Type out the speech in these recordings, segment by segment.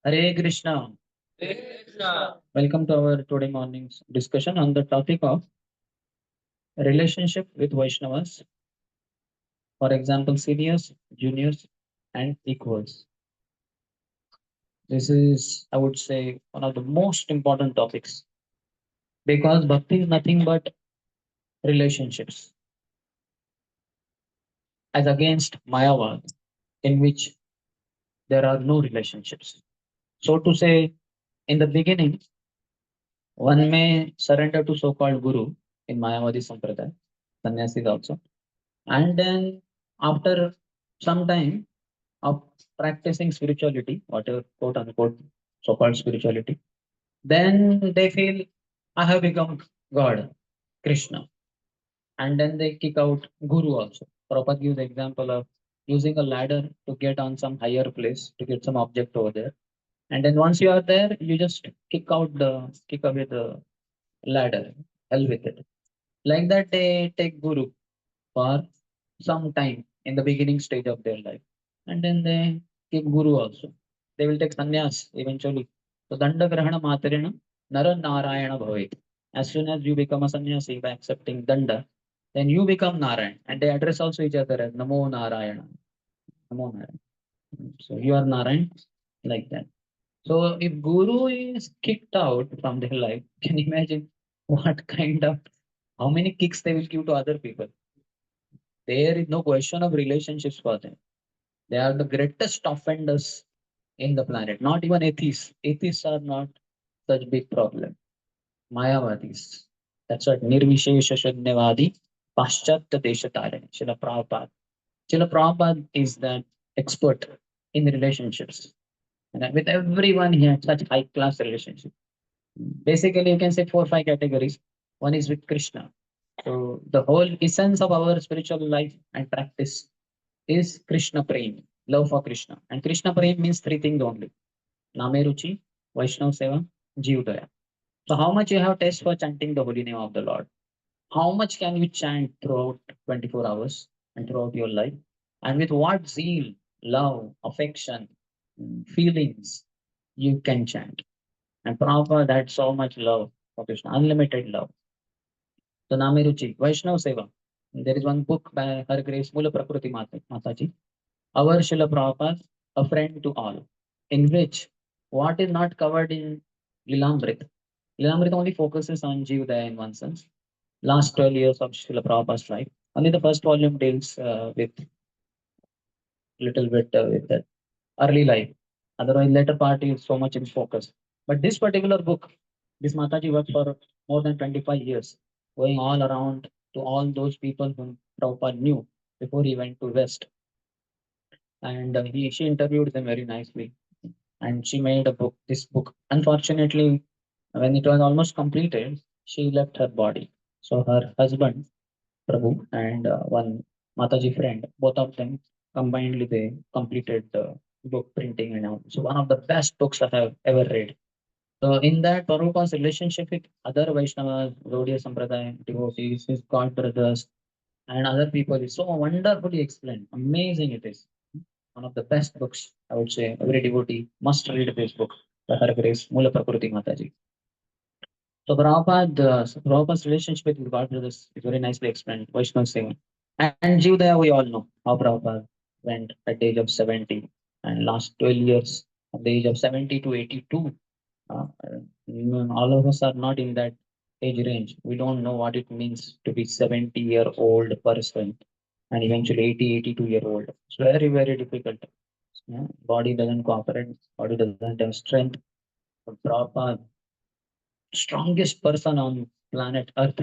Hare Krishna. Krishna. Welcome to our today morning's discussion on the topic of relationship with Vaishnavas, for example, seniors, juniors, and equals. This is, I would say, one of the most important topics because bhakti is nothing but relationships, as against Mayavad, in which there are no relationships. So to say, in the beginning, one may surrender to so-called guru in Mayavadi Sampradaya, sannyasis also. And then after some time of practicing spirituality, whatever quote unquote so-called spirituality, then they feel I have become God, Krishna. And then they kick out Guru also. Prabhupada gives example of using a ladder to get on some higher place to get some object over there. And then once you are there, you just kick away the ladder, hell with it. Like that they take Guru for some time in the beginning stage of their life. And then they keep Guru also. They will take sannyas eventually. So Danda Grahana Matarena Nara Narayana Bhavet. As soon as you become a sannyasi by accepting Danda, then you become Narayan. And they address also each other as Namo Narayana. Namo Narayana. So you are Narayan, like that. So if Guru is kicked out from their life, can you imagine what kind of how many kicks they will give to other people? There is no question of relationships for them. They are the greatest offenders in the planet. Not even atheists. Atheists are not such big problem. Mayavadis. That's what Nirvishesha Shunyavadi Paschatya Deshatarani. Srila Prabhupada. Srila Prabhupada is that expert in relationships. And with everyone, he had such high class relationship. Basically, you can say four or five categories. One is with Krishna. So the whole essence of our spiritual life and practice is Krishna Prem, love for Krishna. And Krishna Prem means three things only. Name Ruchi, Vaishnav Seva, Jivdaya. So how much you have taste for chanting the holy name of the Lord? How much can you chant throughout 24 hours and throughout your life? And with what zeal, love, affection, feelings you can chant. And Prabhupada had so much love for Krishna, unlimited love. So Name Ruchi, Vaishnav Seva. There is one book by Her Grace Mula Prakriti Mataji, our Srila Prabhupada, a friend to all, in which what is not covered in Lilamrit. Lilamrit only focuses on Jivdaya in one sense. Last 12 years of Srila Prabhupada's life. Only the first volume deals with little bit with that early life. Otherwise, later part is so much in focus. But this particular book, this Mataji worked for more than 25 years, going all around to all those people whom Prabhupada knew before he went to West. And she interviewed them very nicely. And she made a book, this book. Unfortunately, when it was almost completed, she left her body. So her husband, Prabhu, and one Mataji friend, both of them combinedly they completed the book printing and all. So one of the best books I have ever read. So in that, Prabhupada's relationship with other Vaishnavas, Gaudiya Sampradaya, devotees, his god brothers, and other people is so wonderfully explained. Amazing it is. One of the best books, I would say. Every devotee must read this book by Her Grace Mula Prakriti Mataji. So Prabhupada's relationship with God brothers is very nicely explained. Vaishnav Seva. And Jivdaya, we all know how Prabhupada went at the age of 70 and last 12 years at the age of 70 to 82. All of us are not in that age range. We don't know what it means to be 70-year-old person and eventually 80, 82-year-old. It's very, very difficult. Yeah, body doesn't cooperate, body doesn't have strength. But Prabhupada, strongest person on planet Earth,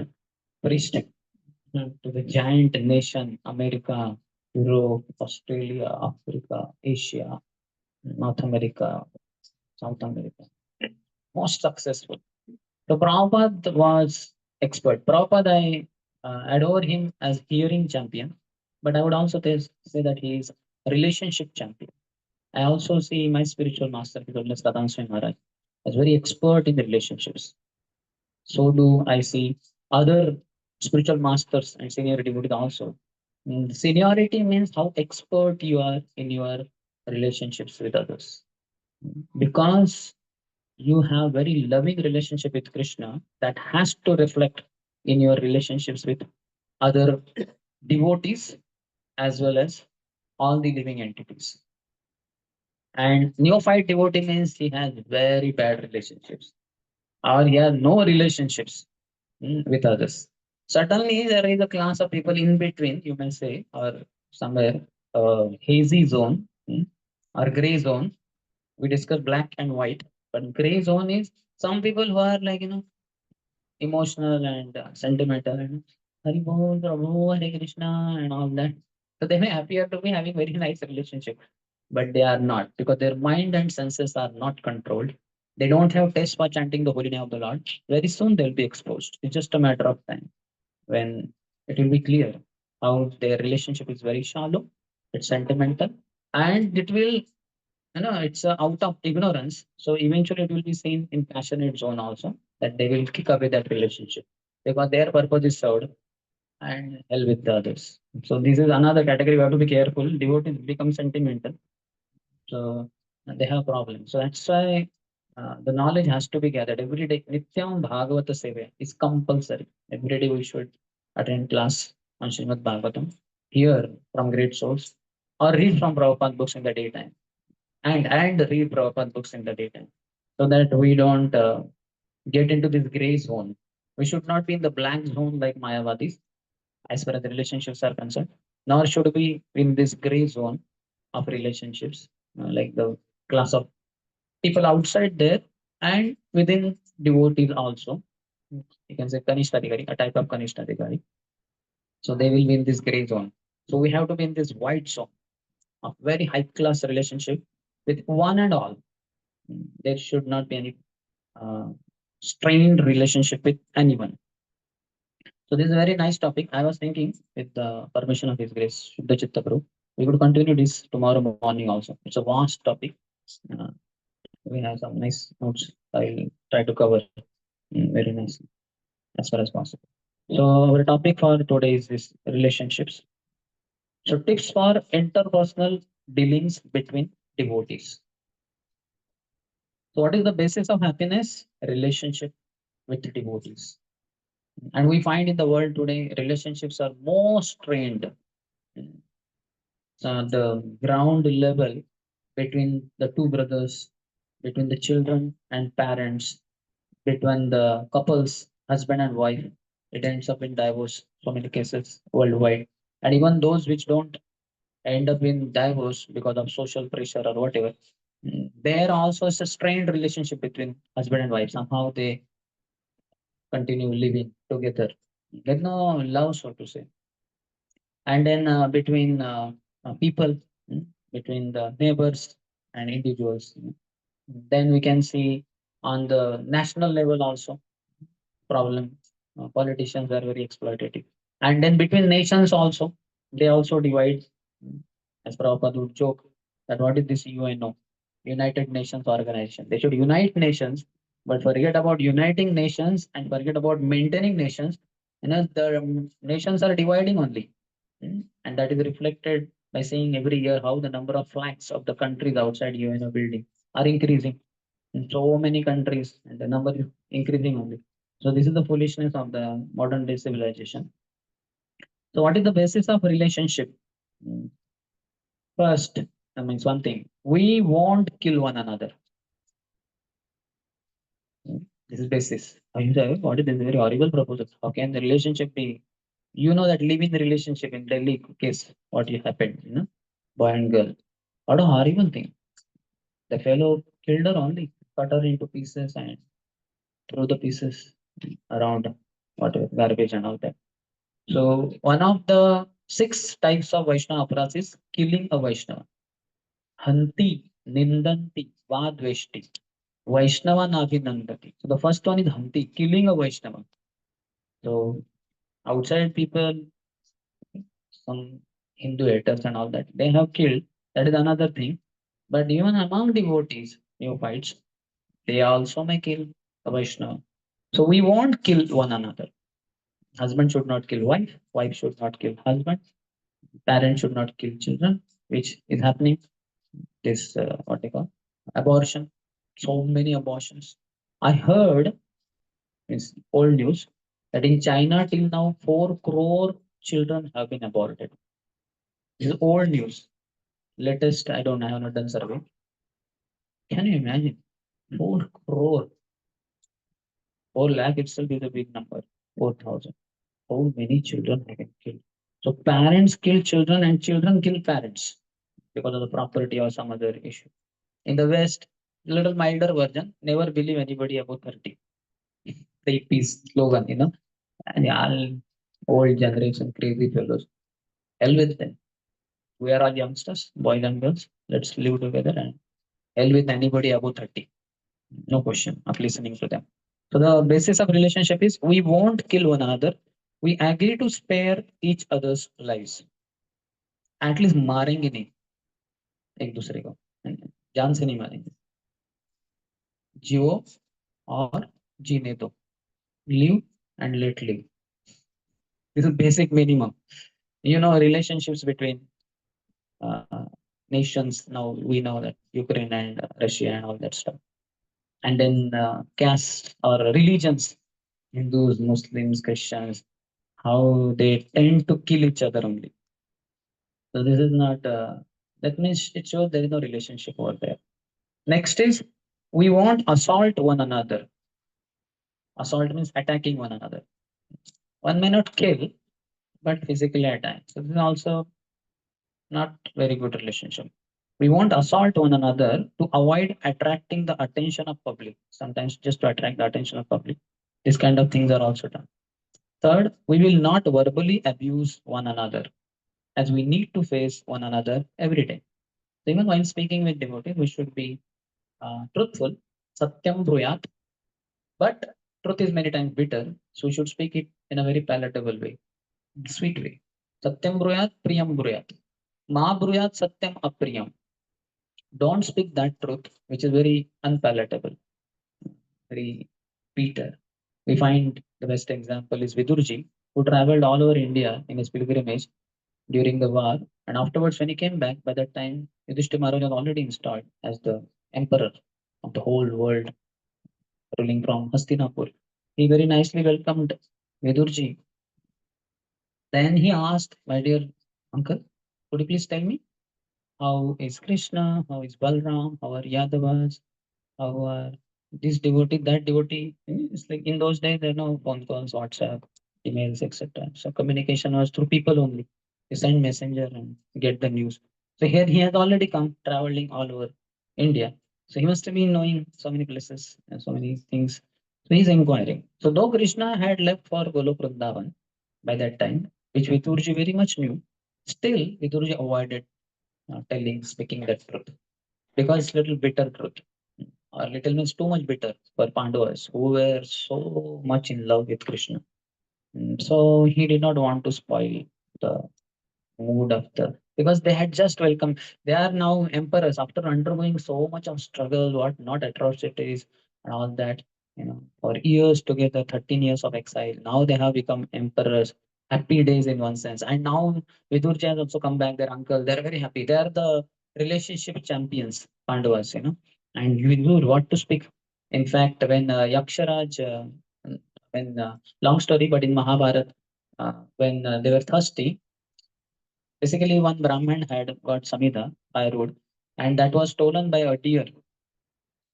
priest to the giant nation, America, Europe, Australia, Africa, Asia, North America, South America. Most successful. So Prabhupada was expert. Prabhupada, I adore him as hearing champion, but I would also say that he is relationship champion. I also see my spiritual master, His Holiness Radhanswami Maharaj, as very expert in the relationships. So do I see other spiritual masters and senior devotees also. Seniority means how expert you are in your relationships with others. because you have very loving relationship with Krishna that has to reflect in your relationships with other devotees as well as all the living entities. And neophyte devotee means he has very bad relationships or he has no relationships with others. Certainly, there is a class of people in between, you may say, or somewhere hazy zone or gray zone. We discuss black and white, but gray zone is some people who are like, emotional and sentimental and Hari Bol, Prabhu, Hare Krishna, and all that. So they may appear to be having very nice relationship, but they are not because their mind and senses are not controlled. They don't have taste for chanting the holy name of the Lord. Very soon they'll be exposed. It's just a matter of time when it will be clear how their relationship is very shallow, it's sentimental, and it will, it's out of ignorance. So eventually it will be seen in passionate zone also that they will kick away that relationship because their purpose is served and hell with the others. So this is another category we have to be careful. Devotees become sentimental, so they have problems. So that's why the knowledge has to be gathered every day. Nityam Bhagavata Seva is compulsory. Every day we should attend class on Srimad Bhagavatam, hear from great source, or read from Prabhupada books in the daytime, and read Prabhupada books in the daytime, so that we don't get into this gray zone. We should not be in the black zone like Mayavadis as far as the relationships are concerned, nor should we in this gray zone of relationships, like the class of people outside there and within devotees also. You can say Kanishtadikari, a type of Kanishtadikari. So they will be in this gray zone. So we have to be in this white zone of very high class relationship with one and all. There should not be any uh, strained relationship with anyone. So this is a very nice topic. I was thinking, with the permission of His Grace, Shuddha Chitta Prabhu, we could continue this tomorrow morning also. It's a vast topic. Uh, we have some nice notes. I'll try to cover very nicely as far as possible. So our topic for today is this relationships. So tips for interpersonal dealings between devotees. So what is the basis of happiness? Relationship with devotees. And we find in the world today relationships are most strained. So the ground level between the two brothers, between the children and parents, between the couples, husband and wife, it ends up in divorce. So many cases worldwide, and even those which don't end up in divorce because of social pressure or whatever, there also is a strained relationship between husband and wife. Somehow they continue living together. There's no love, so to say. And then between people, between the neighbors and individuals. Then we can see on the national level also problem. Politicians are very exploitative. And then between nations also, they also divide. mm, As Prabhupada would joke that what is this UNO, United Nations Organization? They should unite nations, but forget about uniting nations and forget about maintaining nations. The nations are dividing only. And that is reflected by seeing every year how the number of flags of the countries outside UNO building are increasing in so many countries, and the number is increasing only. So this is the foolishness of the modern day civilization. So what is the basis of relationship? Mm, First, that means one thing: we won't kill one another. This is basis. You say, what is this very horrible proposal? How can the relationship be? You know that living the relationship in Delhi case, what happened, boy and girl. What a horrible thing. The fellow killed her only, cut her into pieces and threw the pieces around whatever garbage and all that. So one of the six types of Vaishnava aparas is killing a Vaishnava. Hanti, Nindanti, Vadveshti. Vaishnava Nabhinandati. So the first one is Hanti, killing a Vaishnava. So outside people, some Hindu haters and all that, they have killed. That is another thing. But even among devotees, neophytes, they also may kill a Vaishnava. So we won't kill one another. Husband should not kill wife, wife should not kill husband, parents should not kill children, which is happening. This what they call. Abortion, so many abortions. I heard, it's old news, that in China till now 4 crore children have been aborted. This is old news. Latest, I don't know, I have not done survey. Can you imagine? 4 crore. 4 lakh itself is a big number. 4,000. How many children have been killed? So parents kill children and children kill parents because of the property or some other issue. In the West, little milder version, never believe anybody above 30. The peace slogan, and all old generation crazy fellows. Hell with them. We are all youngsters, boys and girls. Let's live together and hell with anybody above 30. No question of listening to them. So the basis of relationship is we won't kill one another. We agree to spare each other's lives. At least मारेंगे नहीं एक दूसरे को जान से नहीं मारेंगे जियो और जीने दो live and let live. This is basic minimum. Relationships between uh, nations. Now we know that Ukraine and Russia and all that stuff. And then caste or religions, Hindus, Muslims, Christians, how they tend to kill each other only. So this is not. That means it shows there is no relationship over there. Next is we won't assault one another. Assault means attacking one another. One may not kill, but physically attack. So this is also not very good relationship. We won't assault one another to avoid attracting the attention of public. Sometimes just to attract the attention of public. These kind of things are also done. Third, we will not verbally abuse one another as we need to face one another every day. So even while speaking with devotees, we should be truthful. Satyam bruyat. But truth is many times bitter, so we should speak it in a very palatable way, sweet way. Satyam bruyat, priyam bruyat. Ma bruyat satyam apriyam. Don't speak that truth, which is very unpalatable, very bitter. We find the best example is Vidurji, who traveled all over India in his pilgrimage during the war. And afterwards, when he came back, by that time, Yudhishthira Maharaj was already installed as the emperor of the whole world, ruling from Hastinapur. He very nicely welcomed Vidurji. Then he asked, my dear uncle, could you please tell me how is Krishna, how is Balram, how are Yadavas, how are this devotee, that devotee? It's like in those days, there are no phone calls, WhatsApp, emails, etc. So communication was through people only. You send messenger and get the news. So here he has already come traveling all over India. So he must have been knowing so many places and so many things. So he's inquiring. So though Krishna had left for Golok Vrindavan by that time, which Vidurji very much knew, still Vidurji avoided telling, speaking that truth because it's little bitter truth or little means too much bitter for Pandavas who were so much in love with Krishna. So he did not want to spoil the mood of the because they had just welcomed. They are now emperors after undergoing so much of struggle, what not atrocities and all that. For years together, 13 years of exile. Now they have become emperors. Happy days in one sense. And now Vidurji has also come back. Their uncle, they're very happy. They are the relationship champions, Pandavas. And Vidur, what to speak? In fact, when Yaksharaj, when long story, but in Mahabharata, when they were thirsty, basically, one Brahmin had got Samhita, firewood, and that was stolen by a deer.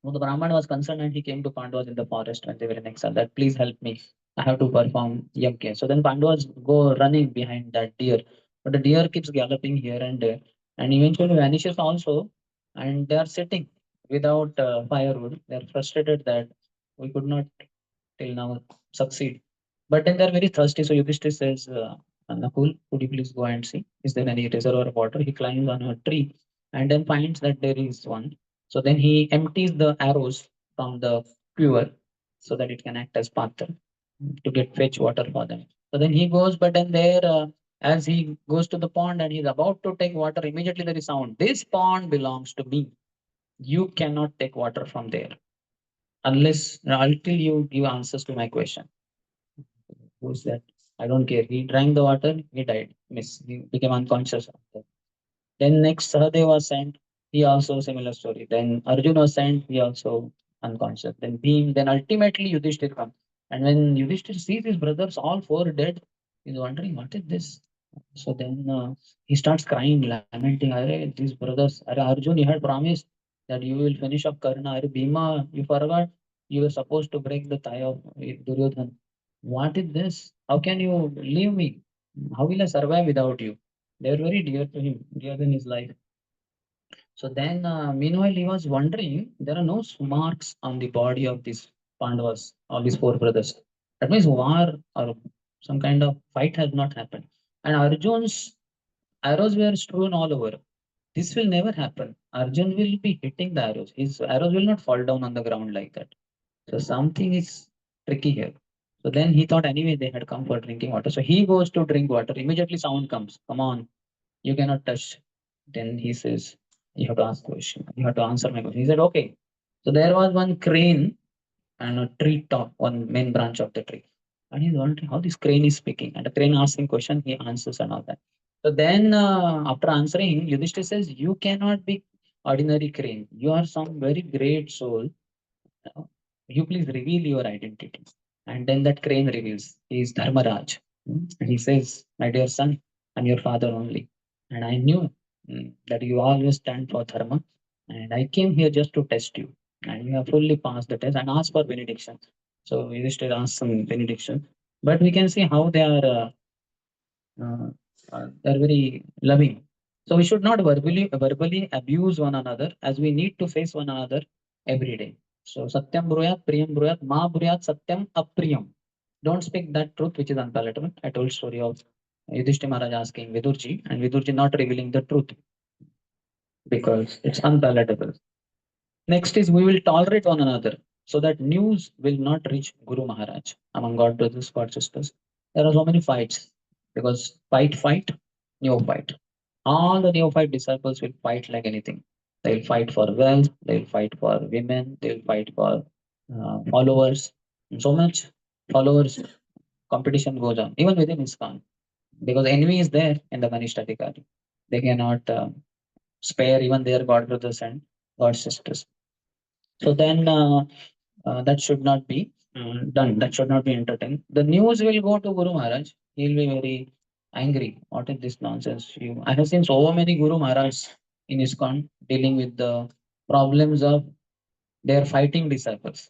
So the Brahman was concerned and he came to Pandavas in the forest when they were in exile that please help me. I have to perform yajna. So then Pandavas go running behind that deer. But the deer keeps galloping here and there and eventually vanishes also. And they are sitting without firewood. They are frustrated that we could not till now succeed. But then they're very thirsty. So Yudhishthir says, Nakul, could you please go and see? Is there any reservoir of water? He climbs on a tree and then finds that there is one. So then he empties the arrows from the quiver so that it can act as patra to get fetch water for them. So then he goes, but then there, as he goes to the pond and he's about to take water, immediately there is sound. This pond belongs to me. You cannot take water from there unless until you give answers to my question. Who's that? I don't care. He drank the water, he died. Miss, he became unconscious. Then next Sahadev was sent. he also similar story. Then Arjuna was sent, he also unconscious. Then Bhim, then ultimately Yudhishthir comes. And when Yudhishthir sees his brothers all four dead, he's wondering what is this. So then he starts crying, lamenting, Are these brothers, Are Arjun, you had promised that you will finish up Karna. Are Bhima, you forgot you were supposed to break the thigh of Duryodhan. What is this? How can you leave me? How will I survive without you? They were very dear to him, dear than his life. So then, meanwhile, he was wondering there are no marks on the body of these Pandavas, of these four brothers. That means war or some kind of fight has not happened. And Arjun's arrows were strewn all over. This will never happen. Arjun will be hitting the arrows. His arrows will not fall down on the ground like that. So something is tricky here. So then he thought anyway they had come for drinking water. So he goes to drink water. Immediately sound comes. Come on, you cannot touch. Then he says, you have to ask question. You have to answer my question. He said, okay. So there was one crane and a tree top, one main branch of the tree. And he's wondering how this crane is speaking. And the crane asks him question, he answers and all that. So then after answering, Yudhishthir says, you cannot be ordinary crane. You are some very great soul. You please reveal your identity. And then that crane reveals he is Dharmaraj. And he says, my dear son, I'm your father only. And I knew that you always stand for Dharma. And I came here just to test you. And you have fully passed the test and asked for benediction. So Yudhishthir asked some benediction. But we can see how uh, they're very loving. So we should not verbally abuse one another as we need to face one another every day. So Satyam Bruyat, Priyam Bruyat, Ma Bruyat, Satyam Apriyam. Don't speak that truth which is unpalatable. I told story of Yudhishthira Maharaj asking Vidurji and Vidurji not revealing the truth because it's unpalatable. Next is we will tolerate one another so that news will not reach Guru Maharaj among God brothers, God sisters. There are so many fights because fight, neophyte. All the neophyte disciples will fight like anything. They'll fight for wealth, they'll fight for women, they'll fight for followers. And so much followers competition goes on, even within ISKCON, because enemy is there in the Kanishta Adhikari. They cannot spare even their God brothers and God sisters. So then that should not be done. That should not be entertained. The news will go to Guru Maharaj. He'll be very angry. What is this nonsense? I have seen so many Guru Maharaj in ISKCON dealing with the problems of their fighting disciples.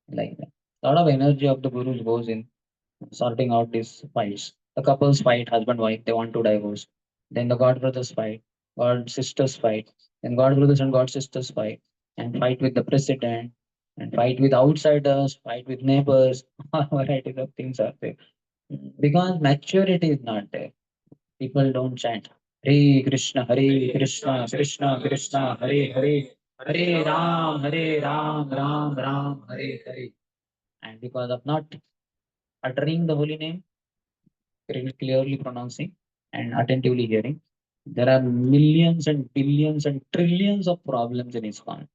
Like that. A lot of energy of the Gurus goes in sorting out these fights. The couples fight, husband wife, they want to divorce. Then the god brothers fight, god sisters fight. Then god brothers and god sisters fight and fight with the president and fight with outsiders, fight with neighbors. All varieties of things are there because maturity is not there. People don't chant Hare Krishna, Hare Krishna, Krishna Krishna, Hare Hare, Hare Ram, Ram Ram, Hare Hare. And because of not uttering the holy name, clearly pronouncing and attentively hearing. There are millions and billions and trillions of problems in ISKCON.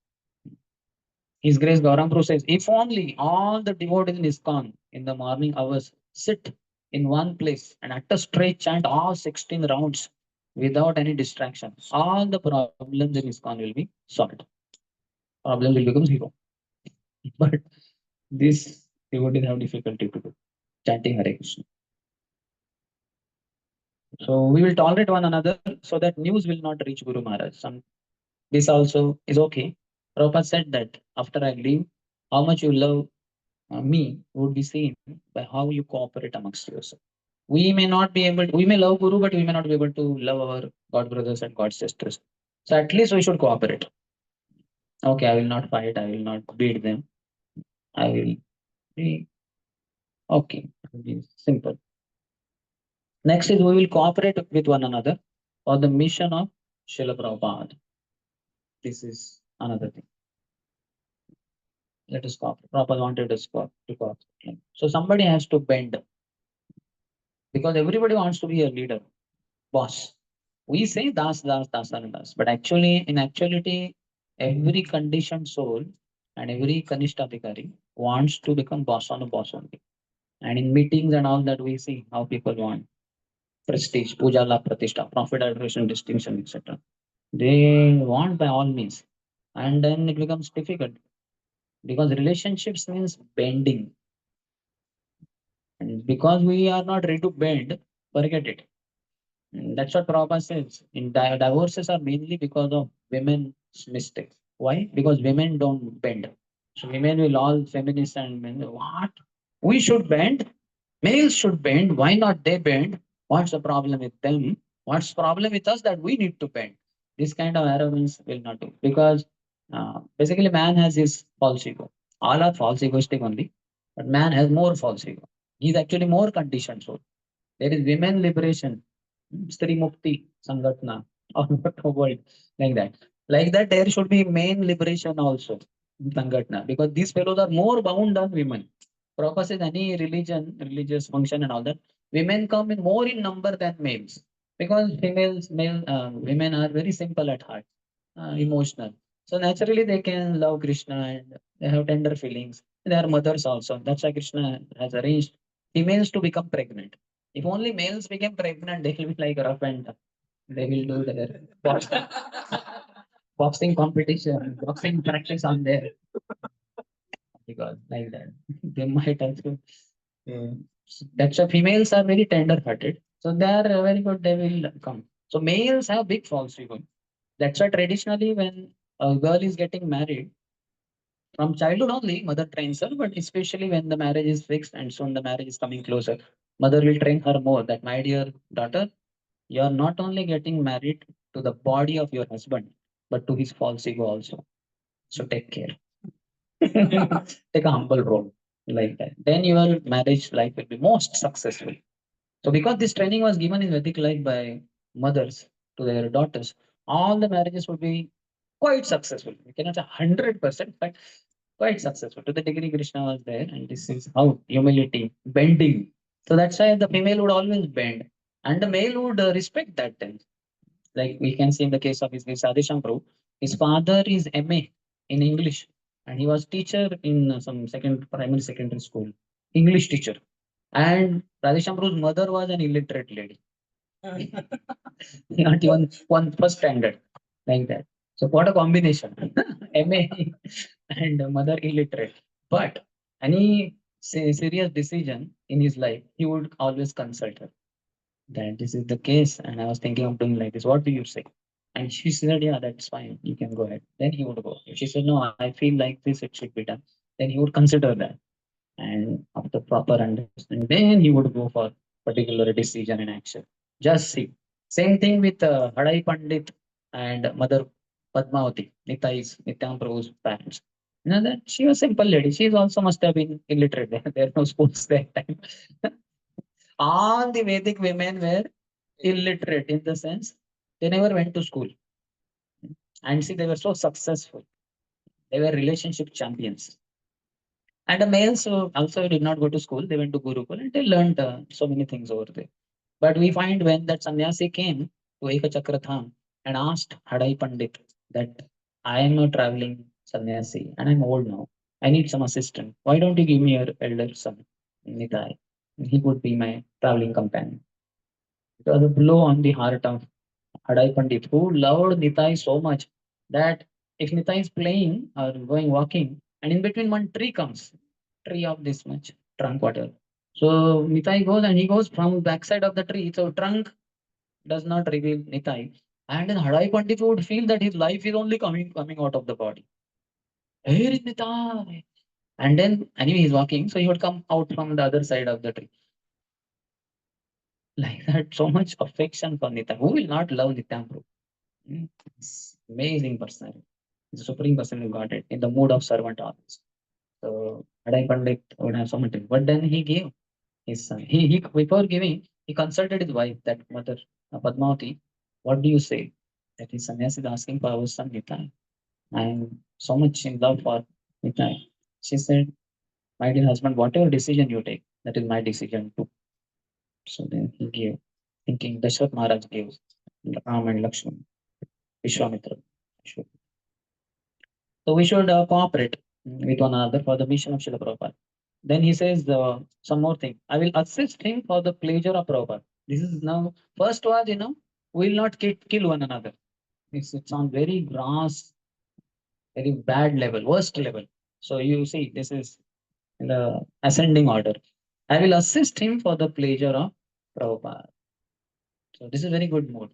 His Grace Gauram says, if only all the devotees in ISKCON in the morning hours sit in one place and at a straight chant all 16 rounds without any distraction, all the problems in ISKCON will be solved. Problems will become zero. But this devotees have difficulty to do, chanting Hare Krishna. So we will tolerate one another so that news will not reach Guru Maharaj. This also is okay. Prabhupada said that after I leave, how much you love me would be seen by how you cooperate amongst yourself. We may not be able, we may love Guru, but we may not be able to love our God brothers and God sisters. So at least we should cooperate. Okay, I will not fight, I will not beat them. I will be okay. It will be simple. Next is we will cooperate with one another for the mission of Srila Prabhupada. This is another thing. Let us cooperate. Prabhupada wanted us to cooperate. So somebody has to bend because everybody wants to be a leader, boss. We say das, das, dasana, das, but actually, in actuality, every conditioned soul and every Kanishta Adhikari wants to become boss on a boss only. And in meetings and all that, we see how people want prestige, puja, la pratishtha, profit, adoration, distinction, etc. They want by all means. And then it becomes difficult because relationships means bending. And because we are not ready to bend, forget it. That's what Prabhupada says. In divorces are mainly because of women's mistakes. Why? Because women don't bend. So women will all feminists and men. What? We should bend. Males should bend. Why not they bend? What's the problem with them? What's the problem with us that we need to bend? This kind of arrogance will not do because basically man has his false ego. All are false egoistic only, but man has more false ego. He's actually more conditioned soul. There is women liberation, Stri Mukti Sangatna, all over the world, like that. Like that, there should be men liberation also in Sangatna because these fellows are more bound on women. Prabhupada says any religion, religious function and all that, women come in more in number than males because women are very simple at heart, emotional. So naturally they can love Krishna and they have tender feelings. They are mothers also. That's why Krishna has arranged females to become pregnant. If only males became pregnant, they will be like rough and they will do their boxing competition, boxing practice on there because like that they might also. That's why females are very tender hearted. So they are very good. They will come. So males have big false ego. That's why traditionally when a girl is getting married, from childhood only, mother trains her, but especially when the marriage is fixed and soon the marriage is coming closer, mother will train her more that, my dear daughter, you are not only getting married to the body of your husband, but to his false ego also. So take care. Take a humble role like that. Then your marriage life will be most successful. So because this training was given in Vedic life by mothers to their daughters, all the marriages would be quite successful. We cannot say 100%, but quite successful to the degree Krishna was there. And this is how humility, bending. So that's why the female would always bend and the male would respect that then. Like we can see in the case of his Sundarshaym Pr, his father is MA in English and he was teacher in some second primary secondary school, English teacher. And Radheshyam Pra's mother was an illiterate lady. Not even one first standard like that. So what a combination. MA and mother illiterate. But any serious decision in his life, he would always consult her. That this is the case, and I was thinking of doing like this. What do you say? And she said, yeah, that's fine. You can go ahead. Then he would go. If she said, no, I feel like this, it should be done. Then he would consider that. And after proper understanding, then he would go for particular decision and action. Just see. Same thing with Hadai Pandit and Mother Padmavati, Nitai's, Nityam Prabhu's parents. You know that she was simple lady. She also must have been illiterate. There are no schools that time. All the Vedic women were illiterate in the sense they never went to school. And see, they were so successful. They were relationship champions. And the males also did not go to school. They went to Gurukul and they learned so many things over there. But we find when that sannyasi came to Ekachakra Dham and asked Hadai Pandit that I am a traveling sannyasi and I'm old now. I need some assistant. Why don't you give me your elder son, Nitai? He would be my traveling companion. It was a blow on the heart of Hadai Pandit, who loved Nitai so much that if Nitai is playing or going walking, and in between one tree comes, tree of this much, trunk whatever. So Nitai goes and he goes from backside of the tree. So trunk does not reveal Nitai. And then Hadai Pandit would feel that his life is only coming out of the body. Where is Nitai? And then anyway he's walking, so he would come out from the other side of the tree. Like that, so much affection for Nitai. Who will not love Nityam? It's amazing person. The Supreme Person who got it in the mood of servant always. So Adai Pandit would have so much, but then he gave his son. He before giving, he consulted his wife, that mother Padmavati. What do you say? That his sannyasi is asking for our son Nitai. I am so much in love for Nitai. She said, my dear husband, whatever decision you take, that is my decision too. So then he gave, thinking Dashrath Maharaj gave Ram and Lakshman, Vishwamitra. So we should cooperate with one another for the mission of Srila Prabhupada. Then he says some more thing. I will assist him for the pleasure of Prabhupada. This is now, first was, we will not kill one another. It's on very gross, very bad level, worst level. So you see, this is in the ascending order. I will assist him for the pleasure of Prabhupada. So this is very good mood,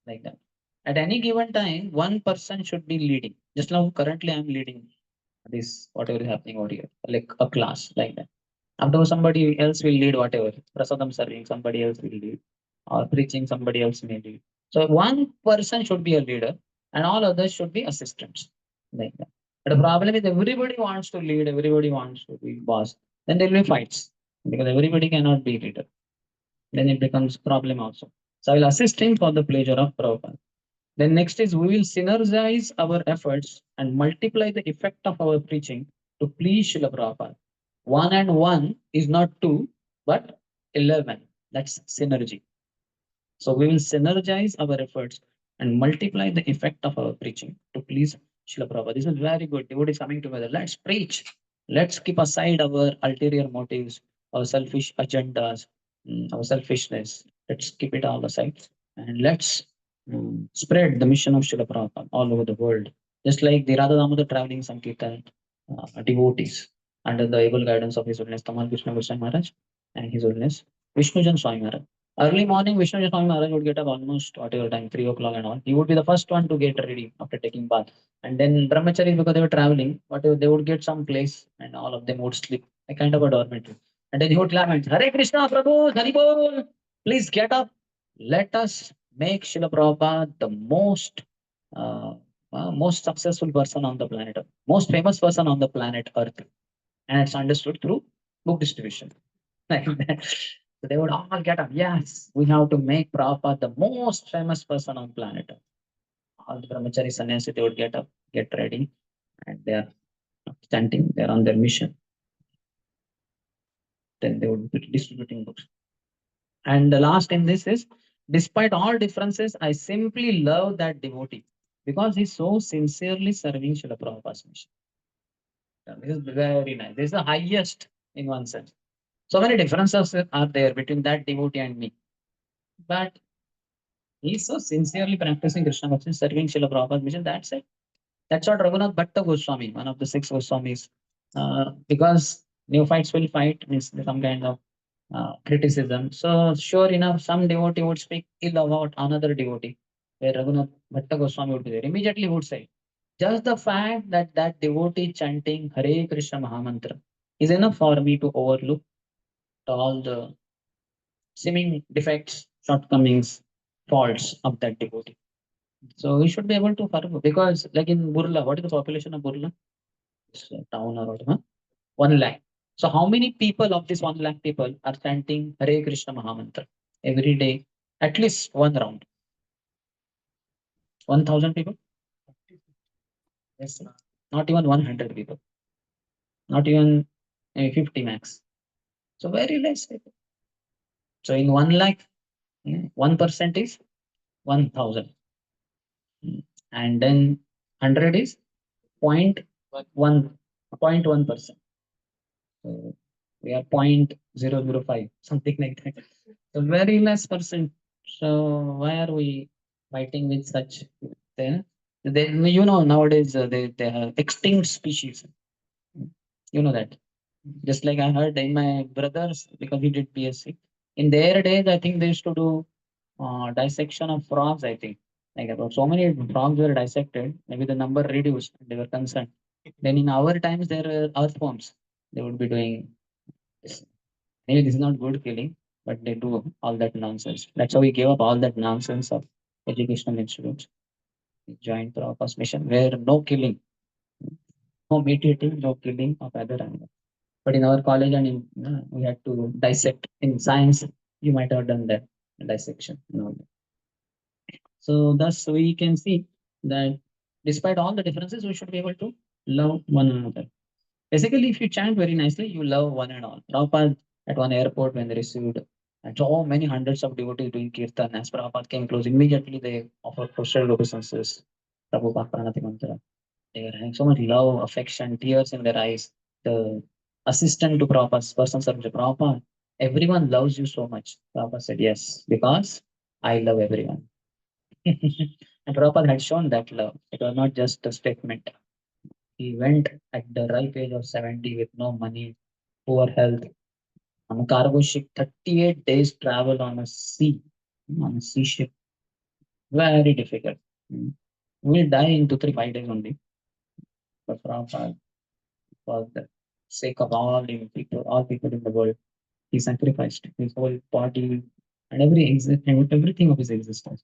like that. At any given time, one person should be leading. Just now, currently, I'm leading this, whatever is happening over here, like a class, like that. After somebody else will lead whatever. Prasadam serving, somebody else will lead. Or preaching, somebody else may lead. So one person should be a leader and all others should be assistants. Like that. But the problem is everybody wants to lead, everybody wants to be boss. Then there will be fights because everybody cannot be leader. Then it becomes problem also. So I will assist him for the pleasure of Prabhupada. Then next is we will synergize our efforts and multiply the effect of our preaching to please Srila Prabhupada. One and one is not two, but 11. That's synergy. So we will synergize our efforts and multiply the effect of our preaching to please Srila Prabhupada. This is very good. Devotees coming together. Let's preach. Let's keep aside our ulterior motives, our selfish agendas, our selfishness. Let's keep it all aside and let's spread the mission of Srila Prabhupada all over the world. Just like the Radha Damodar traveling Sankirtan devotees under the able guidance of His Holiness Tamal Krishna Goswami Maharaj and His Holiness Vishnujan Swami Maharaj. Early morning, Vishnu Swami Maharaj would get up almost whatever time, 3 o'clock and all. He would be the first one to get ready after taking bath. And then brahmacharis, because they were traveling, whatever they would get some place and all of them would sleep, a kind of a dormitory. And then he would lament, Hare Krishna Prabhu, Hari Bol, please get up. Let us make Srila Prabhupada the uh, most successful person on the planet, most famous person on the planet Earth. And it's understood through book distribution. Like that. So they would all get up. Yes, we have to make Prabhupada the most famous person on planet. All the brahmachari sannyasi, they would get up, get ready, and they are chanting. They are on their mission. Then they would be distributing books. And the last in this is, despite all differences, I simply love that devotee because he's so sincerely serving Srila Prabhupada's mission. This is very nice. This is the highest in one sense. So many differences are there between that devotee and me. But he's so sincerely practicing Krishna consciousness, serving Srila Prabhupada's mission. That's it. That's what Raghunath Bhatta Goswami, one of the 6 Goswamis, because neophytes will fight, means some kind of criticism. So sure enough, some devotee would speak ill about another devotee, where Raghunath Bhatta Goswami would be there. Immediately would say, just the fact that that devotee chanting Hare Krishna Mahamantra is enough for me to overlook all the seeming defects, shortcomings, faults of that devotee. So we should be able to forgive because, like in Burla, what is the population of Burla? It's a town or whatever. 1 lakh. So how many people of this 1 lakh people are chanting Hare Krishna Mahamantra every day? At least one round. 1,000 people? Yes. Not even 100 people. Not even 50 max. So very less people. So in 1 lakh, 1% is 1,000. And then 100 is point 1, 0.1%. So we are 0.005, something like that. So very less percent. So why are we fighting with such? They, nowadays they are extinct species. You know that. Just like I heard in my brothers, because he did BSc. In their days, I think they used to do dissection of frogs. I think like about so many frogs were dissected. Maybe the number reduced. They were concerned. Then in our times, there are earthworms. They would be doing this. Maybe this is not good killing, but they do all that nonsense. That's how we gave up all that nonsense of educational institutes. We joined Prabhupada's mission where no killing, no meat eating, no killing of other animals. But in our college and we had to dissect. In science, you might have done that dissection. So thus we can see that despite all the differences, we should be able to love one another. Basically, if you chant very nicely, you love one and all. Prabhupada at one airport when they received and so many hundreds of devotees doing kirtan, as Prabhupada came close, immediately they offered social obeisances. Prabhupada Pranati Mantra. They were having so much love, affection, tears in their eyes. The assistant to Prabhupada's person said, Prabhupada, everyone loves you so much. Prabhupada said, yes, because I love everyone. And Prabhupada had shown that love. It was not just a statement. He went at the ripe age of 70 with no money, poor health, on a cargo ship, 38 days travel on a sea ship. Very difficult. Mm. We'll die in 2, 3, 5 days only. But Prabhupada, for the sake of all people in the world, he sacrificed his whole body and everything of his existence.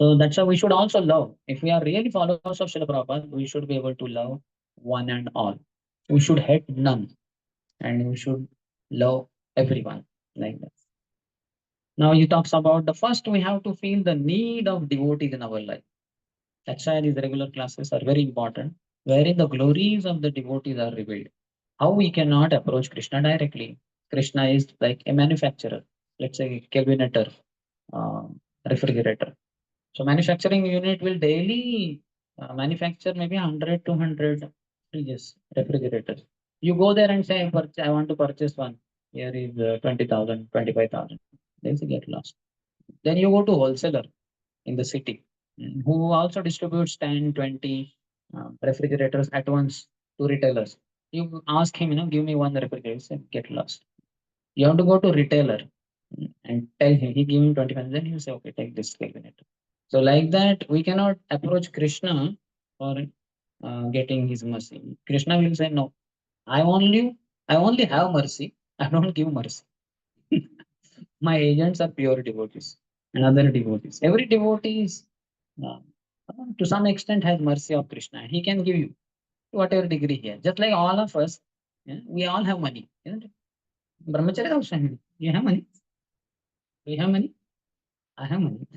So that's why we should also love. If we are really followers of Srila Prabhupada, we should be able to love one and all. We should hate none and we should love everyone like that. Now you talks about the first we have to feel the need of devotees in our life. That's why these regular classes are very important, wherein the glories of the devotees are revealed. How we cannot approach Krishna directly. Krishna is like a manufacturer, let's say Kelvinator, uh, refrigerator. So manufacturing unit will daily manufacture maybe 100, 200 fridges, refrigerators. You go there and say, I want to purchase one. Here is 20,000, 25,000. They will get lost. Then you go to wholesaler in the city who also distributes 10, 20 refrigerators at once to retailers. You ask him, give me one refrigerator, get lost. You have to go to retailer and tell him, he give him 25, then he will say, okay, take this calculator. So like that, we cannot approach Krishna for getting his mercy. Krishna will say, no, I only, I only have mercy. I don't give mercy. My agents are pure devotees and other devotees. Every devotee is, uh, to some extent, has mercy of Krishna. He can give you to whatever degree he has. Just like all of us, yeah, we all have money, isn't it? Brahmacharya also have money. You have money. We have money. I have money.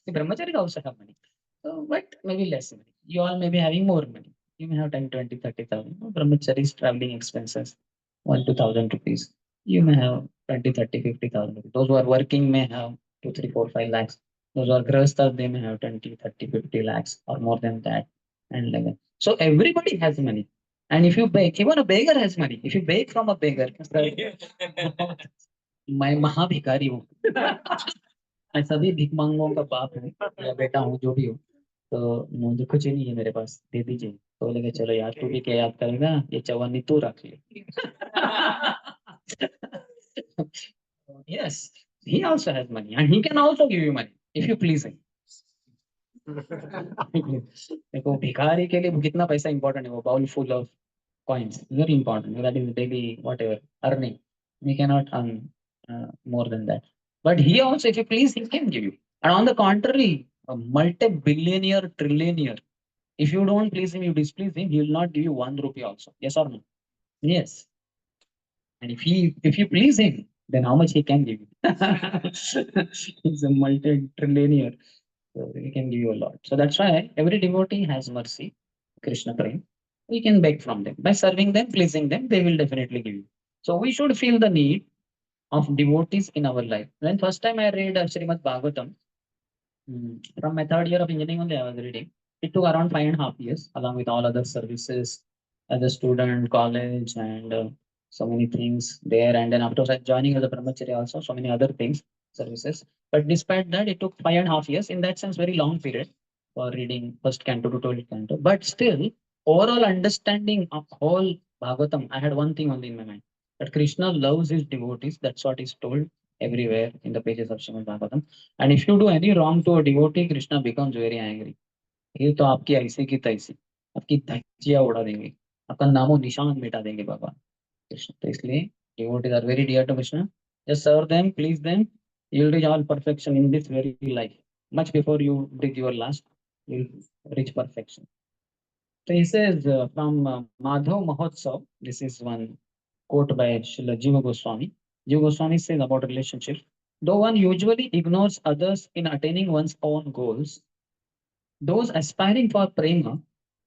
The brahmachari also have money. So, but maybe less money. You all may be having more money. You may have 10, 20, 30,000. Brahmachari's traveling expenses, 1, 2,000 rupees. You may have 20, 30, 50,000 rupees. Those who are working may have 2, 3, 4, 5 lakhs. Those who are grahasthas, they may have 20, 30, 50 lakhs or more than that. And like that. So everybody has money. And if you beg, even a beggar has money. If you beg from a beggar, मैं महाभिकारी हूँ मैं सभी भिखमंगों का बाप हूँ या बेटा हूँ जो भी हूँ तो मुझे कुछ ही नहीं है मेरे पास दे दीजिए तो बोलेंगे चलो यार तू भी क्या याद करेगा ये चवन्नी तू रख ले yes he also has money and he can also give you money if you please him देखो भिखारी के लिए कितना पैसा इंपॉर्टेंट है वो bowl full of coins very important that is daily whatever earning we cannot earn more than that but he also if you please he can give you and on the contrary a multi-billionaire trillionaire if you don't please him you displease him he will not give you 1 rupee also yes or no yes and if you please him then how much he can give you he's a multi-trillionaire so he can give you a lot so that's why every devotee has mercy Krishna praying we can beg from them by serving them pleasing them they will definitely give you so we should feel the need of devotees in our life when first time I read Srimad Bhagavatam from my third year of engineering only I was reading. It took around 5.5 years, along with all other services as a student, college, and so many things there. And then after joining as a brahmachari also, so many other things, services. But despite that, it took 5.5 years. In that sense, very long period for reading first canto to 12th canto. But still, overall understanding of whole Bhagavatam, I had one thing only in my mind that Krishna loves his devotees. That's what is told everywhere in the pages of Srimad Bhagavatam. And if you do any wrong to a devotee, Krishna becomes very angry. ये तो आपकी ऐसी की तैसी आपकी धज्जियां उड़ा देंगे आपका नामो निशान मिटा देंगे बाबा कृष्ण तो इसलिए devotees are very dear to Krishna just serve them please them you'll reach all perfection in this very life much before you reach your last you'll reach perfection so he says from Madhav Mahotsav this is one quote by Srila Jiva Goswami. Jiva Goswami says about relationships, though one usually ignores others in attaining one's own goals, those aspiring for prema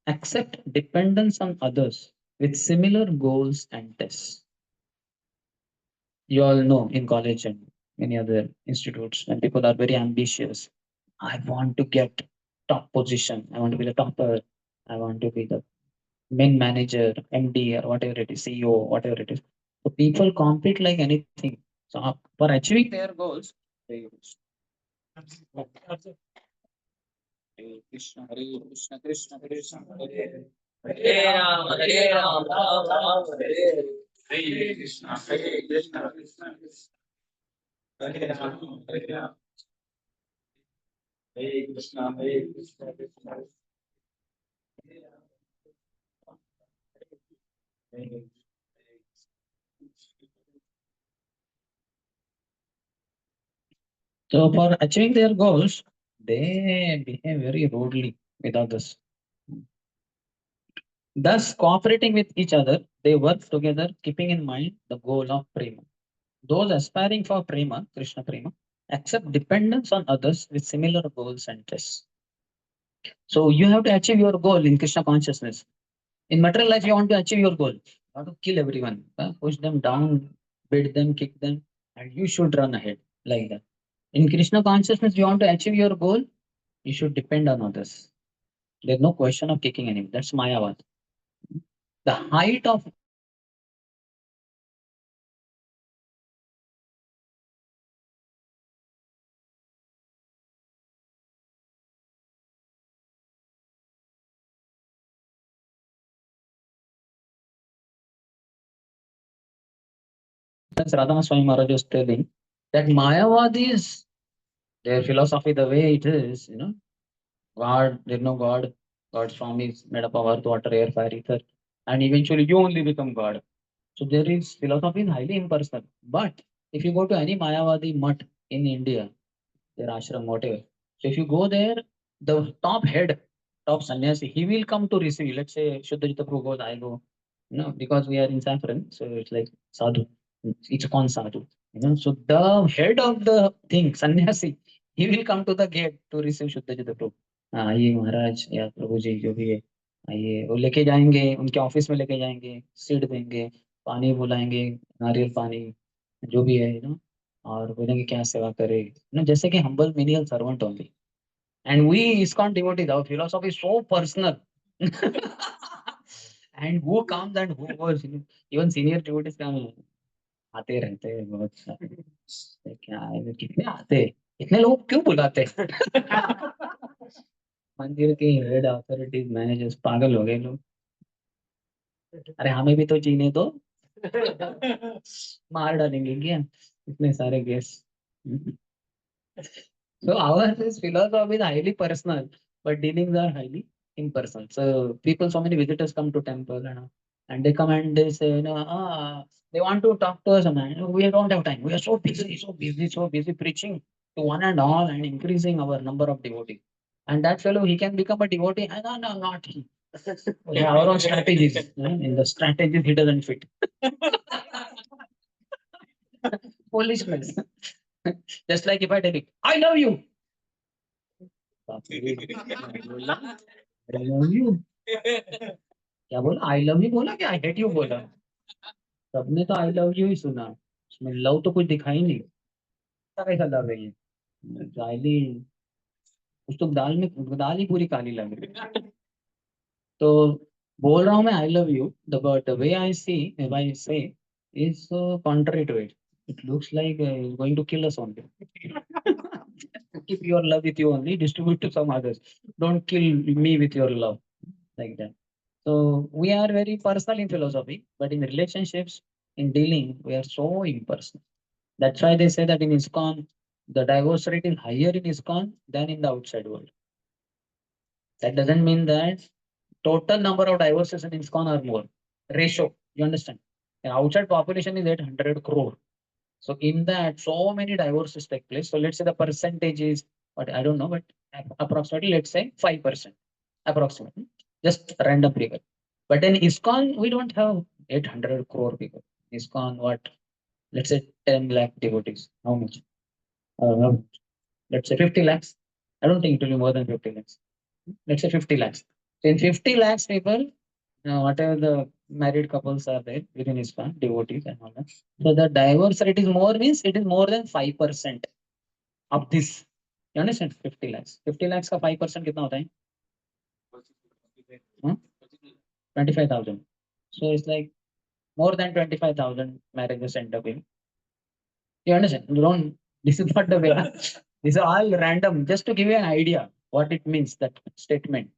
accept dependence on others with similar goals and tests. You all know in college and many other institutes when people are very ambitious. I want to get top position. I want to be the topper. I want to be the main manager, MD, or whatever it is, CEO, whatever it is. So people compete like anything. So for achieving their goals, they use. Hare Krishna, Krishna Hare Hare Ram, Ram Ram, Hare Hare Krishna, Krishna Krishna, Hare Ram, Hare Ram, Hare Krishna, Krishna Krishna, Hare So for achieving their goals, they behave very rudely with others. Thus, cooperating with each other, they work together, keeping in mind the goal of prema. Those aspiring for prema, Krishna prema, accept dependence on others with similar goals and tests. So you have to achieve your goal in Krishna consciousness. In material life, you want to achieve your goal. You want to kill everyone, push them down, beat them, kick them, and you should run ahead like that. In Krishna consciousness, you want to achieve your goal, you should depend on others. There's no question of kicking anyone. That's Mayavad. The height of that's Radhamaswamy Maharaj was telling that Mayavad is their philosophy the way it is, God, there's no God. God's form is made up of earth, water, air, fire, ether. And eventually you only become God. So there is philosophy is highly impersonal. But if you go to any Mayavadi mutt in India, their ashram, whatever. So if you go there, the top head, top sannyasi, he will come to receive you. Let's say Shuddhajita Prabhu goes, I go. Because we are in Saffron, so it's like sadhu. It's con sadhu. So the head of the thing, sannyasi, he will come to the gate to receive Shuddhajita Prabhu. आइए महाराज या प्रभु जी जो भी है आइए वो लेके जाएंगे उनके ऑफिस में लेके जाएंगे सीट देंगे पानी बुलाएंगे नारियल पानी जो भी है और बोलेंगे क्या सेवा करे जैसे कि humble menial servant only and we ISKCON devotees our philosophy is so personal and who comes and who goes even senior devotees come आते रहते हैं बहुत सारे क्या है कितने आते हैं इतने लोग क्यों बुलाते हैं मंदिर के हेड अथॉरिटीज मैनेजर्स पागल हो गए लोग अरे हमें भी तो जीने दो मार डालेंगे क्या इतने सारे guest So our this philosophy is highly personal, but dealings are highly impersonal. So people, so many visitors come to temple, and they come and they say, they want to talk to us, man. We don't have time. We are so busy, so busy preaching to one and all and increasing our number of devotees. And that fellow, he can become a devotee. And no, no, not he. We have our own strategies. In the strategies, he doesn't fit. Foolishness. Just like if I tell you, I love you. I love you क्या बोला आई love you बोला क्या I hate you बोला सबने तो आई love you ही सुना उसमें love तो कुछ दिखाई नहीं कैसा लव है ये काली कुछ तो दाल ही पूरी काली लग रही है तो बोल रहा हूँ मैं I love you the way I see I say is contrary to it it looks like it's going to kill us only keep your love with you only distribute to some others don't kill me with your love like that. So we are very personal in philosophy, but in relationships, in dealing, we are so impersonal. That's why they say that in ISKCON, the divorce rate is higher in ISKCON than in the outside world. That doesn't mean that total number of divorces in ISKCON are more. Ratio, you understand? The outside population is 800 crore. So in that, so many divorces take place. So let's say the percentage is, what I don't know, but approximately, let's say 5%, approximately, just random figure. But in ISKCON, we don't have 800 crore people. ISKCON, what? Let's say 10 lakh devotees. How much? No. Let's say 50 lakhs. I don't think it will be more than 50 lakhs. Let's say 50 lakhs. So in 50 lakhs people, whatever the married couples are there within ISKCON, devotees and all that. So the divorce rate is more means it is more than 5% of this. You understand? 50 lakhs. 50 lakhs का 5% कितना होता है? 25,000. So it's like more than 25,000 marriages end up in. You understand? You don't, this is not the way. These are all random, just to give you an idea. what it means, that statement.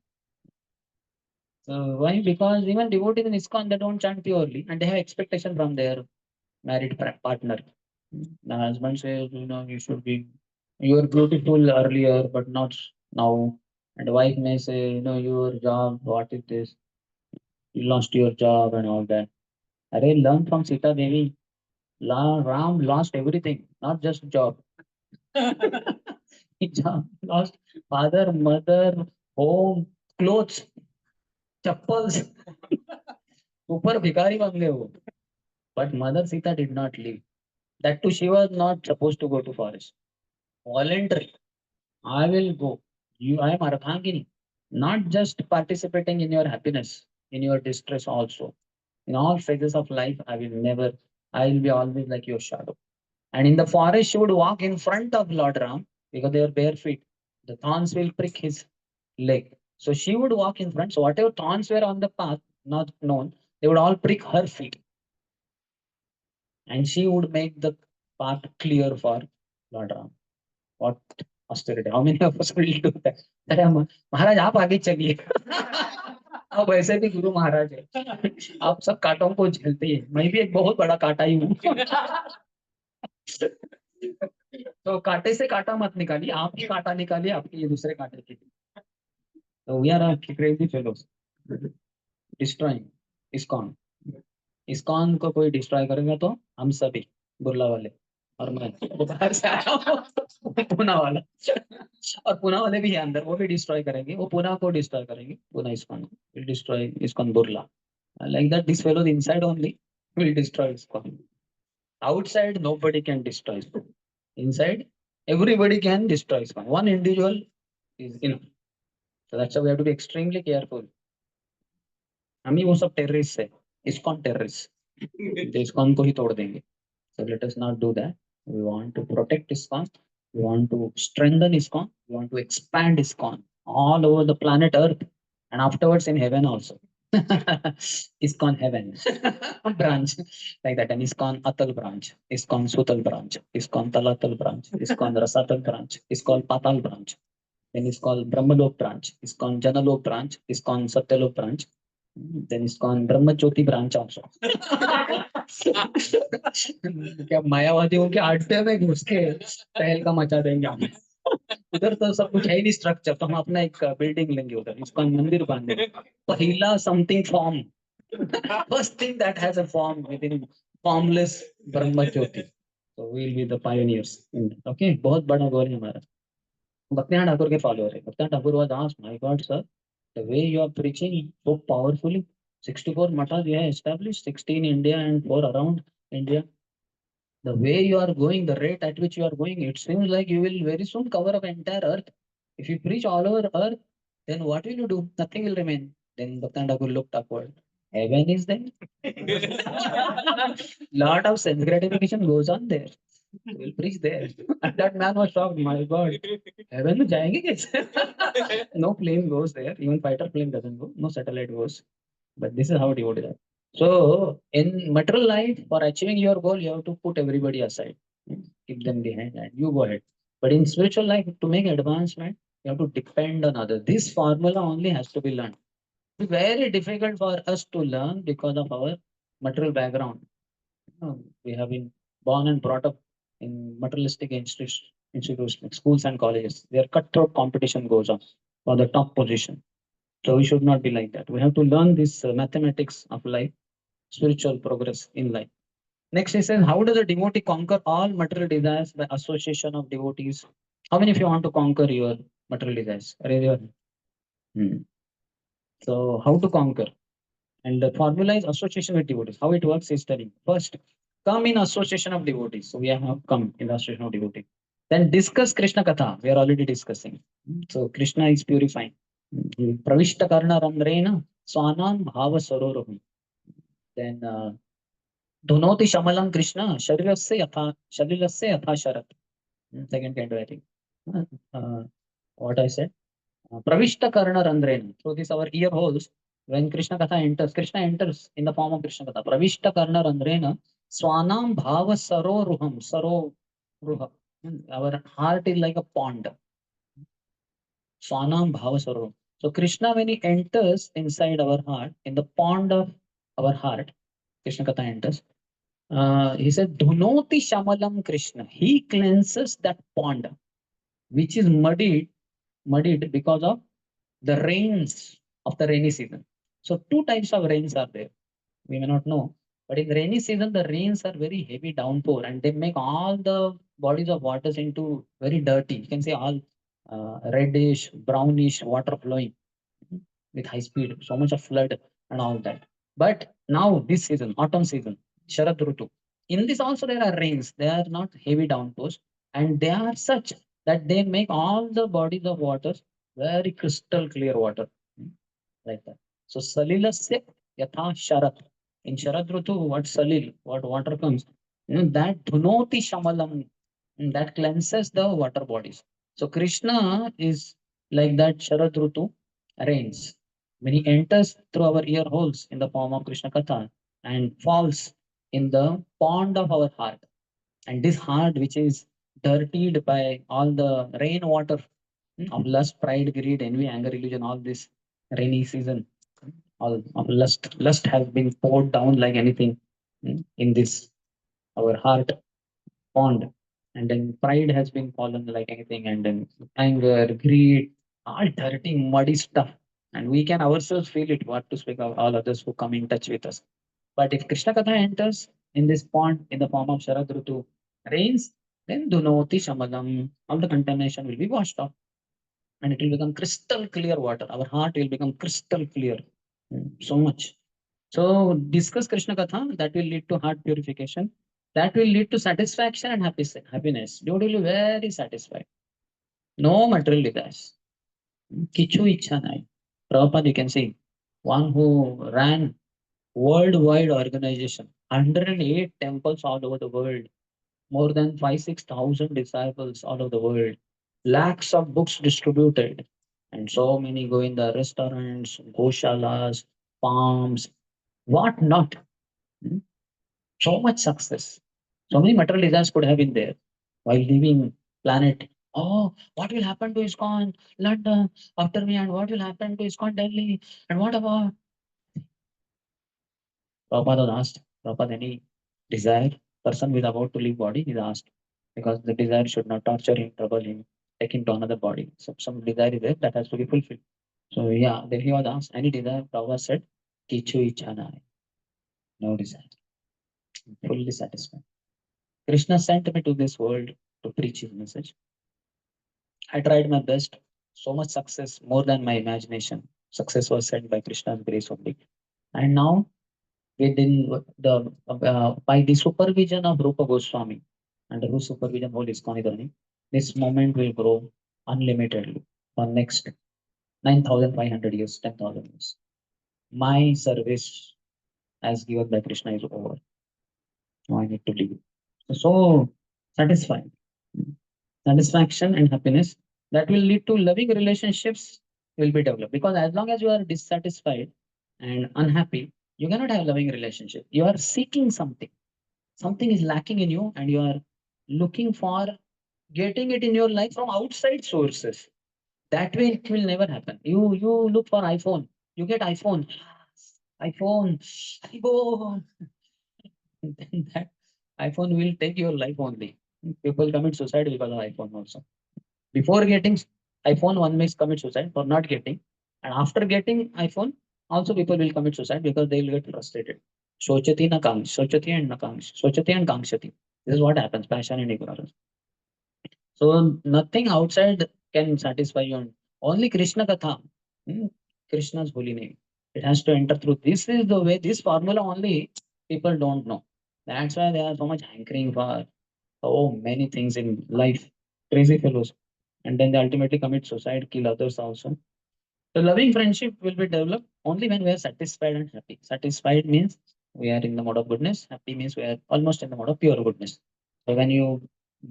So why? Because even devotees in ISKCON, they don't chant purely, and they have expectation from their married partner. The husband says, you should be, you were beautiful earlier, but not now. And the wife may say, your job, what is this? You lost your job and all that. Arey, learn from Sita Devi. Ram lost everything, not just job. He lost father, mother, home, clothes, chappals. Super भिखारी बन गए वो. But Mother Sita did not leave. That too, she was not supposed to go to forest. Voluntary. I will go. I am Ardhangini. Not just participating in your happiness, in your distress also. In all phases of life, I will be always like your shadow. And in the forest, she would walk in front of Lord Ram because they were bare feet. The thorns will prick his leg. So she would walk in front. So whatever thorns were on the path, not known, they would all prick her feet. And she would make the path clear for Lord Ram. What austerity. How many of us will do that? अरे महाराज आप आगे चलिए. आप वैसे भी गुरु महाराज है. आप सब कांटों को झेलते हैं. मैं भी एक बहुत बड़ा कांटा ही हूँ. तो कांटे से कांटा मत निकालिए. आप ही कांटा निकालिए आपके ये दूसरे कांटे के लिए. So we are crazy fellows. Destroying ISKCON. ISKCON को कोई डिस्ट्रॉय करेगा तो हम सभी बुर्ला वाले और मैं बाहर से आया हूँ पुणे वाला. और पुणे वाले भी है अंदर, वो भी डिस्ट्रॉय करेंगे. वो पुणे को डिस्ट्रॉय करेंगे, Pune ISKCON will destroy ISKCON Burla. Like that, this fellow inside only will destroy ISKCON. Outside, nobody can destroy ISKCON. Inside, everybody can destroy ISKCON. One individual is enough. So that's why we have to be extremely careful. हम ही वो सब terrorist है, ISKCON terrorist. ISKCON को ही तोड़ देंगे. So let us not do that. We want to protect ISKCON. We want to strengthen ISKCON. We want to expand ISKCON all over the planet Earth and afterwards in heaven also. ISKCON heaven branch like that. And ISKCON Atal branch, ISKCON Sutal branch, ISKCON Talatal branch, ISKCON Rasatal branch, ISKCON Patal branch. Then it's called Brahmalok branch, ISKCON Janalok branch, ISKCON Satyalok branch. Then ISKCON Brahma Jyoti branch also. क्या मायावादियों के अड्डे में घुस के तहलका मचा देंगे हम. उधर तो सब कुछ है ही नहीं स्ट्रक्चर, तो हम अपना एक बिल्डिंग लेंगे उधर, इसका मंदिर बांधेंगे. पहला something form, first thing that has a form within formless ब्रह्म ज्योति. तो we will be the pioneers. Okay, बहुत बड़ा गोल है हमारा. भक्तिनाथ ठाकुर के फॉलोअर है. Bhaktinath Thakur was asked, my God sir, the way you are preaching so powerfully, 64 matas you have established, 16 India and 4 around India. The way you are going, the rate at which you are going, it seems like you will very soon cover up entire earth. If you preach all over earth, then what will you do? Nothing will remain. Then Bhaktan Thakur looked upward. Heaven is there. Lot of sense gratification goes on there. We'll preach there. And that man was shocked. My God, heaven में जाएंगे कैसे? No plane goes there. Even fighter plane doesn't go. No satellite goes. But this is how devotees are. So in material life, for achieving your goal, you have to put everybody aside, keep them behind, and you go ahead. But in spiritual life, to make advancement, you have to depend on others. This formula only has to be learned. It's very difficult for us to learn because of our material background. We have been born and brought up in materialistic institutions like schools and colleges. Their cutthroat competition goes on for the top position. So we should not be like that. We have to learn this mathematics of life, spiritual progress in life. Next, he says, how does a devotee conquer all material desires by association of devotees? How many of you want to conquer your material desires? Raise your hand. Hmm. So, how to conquer? And the formula is association with devotees. How it works is telling. First, come in association of devotees. So, we have come in the association of devotees. Then discuss Krishna Katha. We are already discussing. So, Krishna is purifying. Pravishta Karna Randrena Swanam Bhava Saroruham. Then Dhunoti Shamalam Krishna Sharirasya Yatha Sharat. Second canto, I think. What I said? Pravishta Karna Randrena. So this our ear holes. When Krishna Katha enters, Krishna enters in the form of Krishna Katha. Pravishta Karna Randrena Swanam Bhava Saroruham. Saroruha. Our heart is like a pond. Swanam Bhavaswaram. So Krishna, when he enters inside our heart, in the pond of our heart, Krishna Katha enters. He said, Dhunoti Shamalam Krishna. He cleanses that pond, which is muddied because of the rains of the rainy season. So two types of rains are there. We may not know, but in the rainy season, the rains are very heavy downpour, and they make all the bodies of waters into very dirty. You can see all reddish, brownish water flowing with high speed, so much of flood and all that. But now this season, autumn season, Sharad Rutu, in this also there are rains. They are not heavy downpours, and they are such that they make all the bodies of waters very crystal clear water, like that. So Salilasya Yatha Sharad. In Sharad Rutu, what Salil, what water comes, that Dhunoti Shamalam, that cleanses the water bodies. So Krishna is like that Sharad Rutu rains. When he enters through our ear holes in the form of Krishna Katha and falls in the pond of our heart. And this heart, which is dirtied by all the rain water of lust, pride, greed, envy, anger, illusion, all this rainy season, all of lust has been poured down like anything in this our heart pond, and then pride has been fallen like anything, and then anger, greed, all dirty, muddy stuff, and we can ourselves feel it. What to speak of all others who come in touch with us. But if Krishna Katha enters in this pond in the form of Sharad Rutu rains, then Dunoti Shamalam, all the contamination will be washed off, and it will become crystal clear water. Our heart will become crystal clear. So much. So discuss Krishna Katha, that will lead to heart purification. That will lead to satisfaction and happiness. You will be very satisfied. No material desires. Kichu ichha nai. Prabhupada, you can see, one who ran worldwide organization, 108 temples all over the world, more than 5-6,000 disciples all over the world, lakhs of books distributed, and so many go in the restaurants, goshalas, farms, what not. Hmm? So much success. So many material desires could have been there while leaving planet. Oh, what will happen to ISKCON London after me, and what will happen to ISKCON Delhi, and what about Prabhupada was asked, Prabhupada, any desire person with about to leave body is asked, because the desire should not torture him, trouble him, take him to another body. So some desire is there that has to be fulfilled. So yeah, then he was asked, any desire? Prabhupada said, Kichu ichana, no desire, fully satisfied. Krishna sent me to this world to preach his message. I tried my best, so much success, more than my imagination. Success was sent by Krishna's grace only. And now within the by the supervision of Rupa Goswami under whose supervision whole ISKCON is running, this movement will grow unlimitedly for next 9,500 years, 10,000 years. My service as given by Krishna is over. Now I need to leave. So satisfied, satisfaction and happiness that will lead to loving relationships will be developed. Because as long as you are dissatisfied and unhappy, you cannot have loving relationship. You are seeking something is lacking in you, and you are looking for getting it in your life from outside sources. That way it will never happen. You look for iPhone, you get iPhone. iPhone. Then that iPhone will take your life only. People commit suicide because of iPhone also. Before getting iPhone, one may commit suicide for not getting, and after getting iPhone also people will commit suicide because they will get frustrated. Sochati na kangsh, sochati and na kangsh, sochati and kangshati. This is what happens, passion and ignorance. So nothing outside can satisfy you. Only Krishna Katha, hmm, Krishna's holy name. It has to enter through. This is the way, this formula only people don't know. That's why they are so much hankering for so many things in life. Crazy fellows. And then they ultimately commit suicide, kill others also. So loving friendship will be developed only when we are satisfied and happy. Satisfied means we are in the mode of goodness. Happy means we are almost in the mode of pure goodness. So when you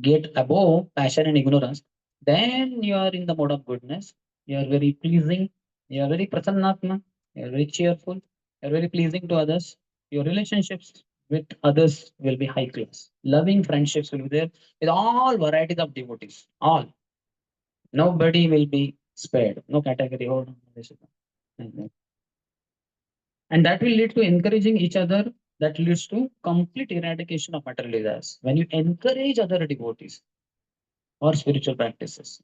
get above passion and ignorance, then you are in the mode of goodness. You are very pleasing. You are very prasannatma. You are very cheerful. You are very pleasing to others. Your relationships with others will be high class. Loving friendships will be there with all varieties of devotees. All. Nobody will be spared. No category. Oh, no, this is not. And that will lead to encouraging each other. That leads to complete eradication of material desires. When you encourage other devotees or spiritual practices,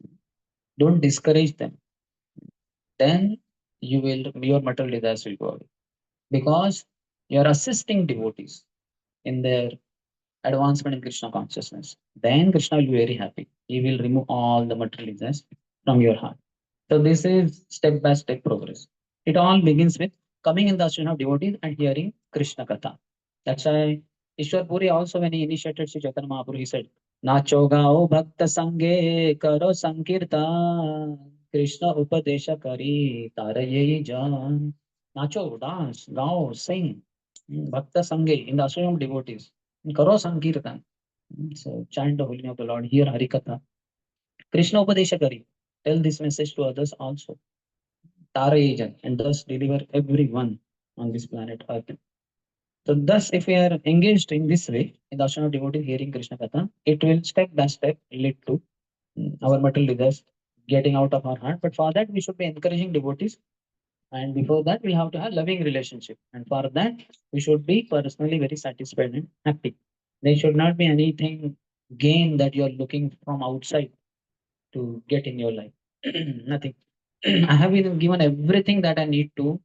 don't discourage them, then your material desires will go away. Because you're assisting devotees in their advancement in Krishna consciousness. Then Krishna will be very happy. He will remove all the material desires from your heart. So this is step by step progress. It all begins with coming in the association of devotees and hearing Krishna Katha. That's why Ishwar Puri also, when he initiated Sri Chaitanya Mahaprabhu, he said, Nacho gao bhakta sange karo sankirtan Krishna upadesha kari taraye jan. Nacho, dance, gao, sing. Bhakta sange, in the association of devotees. Karo sankirtan. So chant the holy name of the Lord, hear Harikatha. Krishna upadesha kari. Tell this message to others also. Tara agent, and thus deliver everyone on this planet Earth. So thus, if we are engaged in this way, in the ashram of devotee hearing Krishna Katha, it will step by step lead to our material desires getting out of our heart. But for that, we should be encouraging devotees. And before that, we have to have loving relationship. And for that, we should be personally very satisfied and happy. There should not be anything gain that you are looking from outside to get in your life. Nothing. I have been given everything that I need to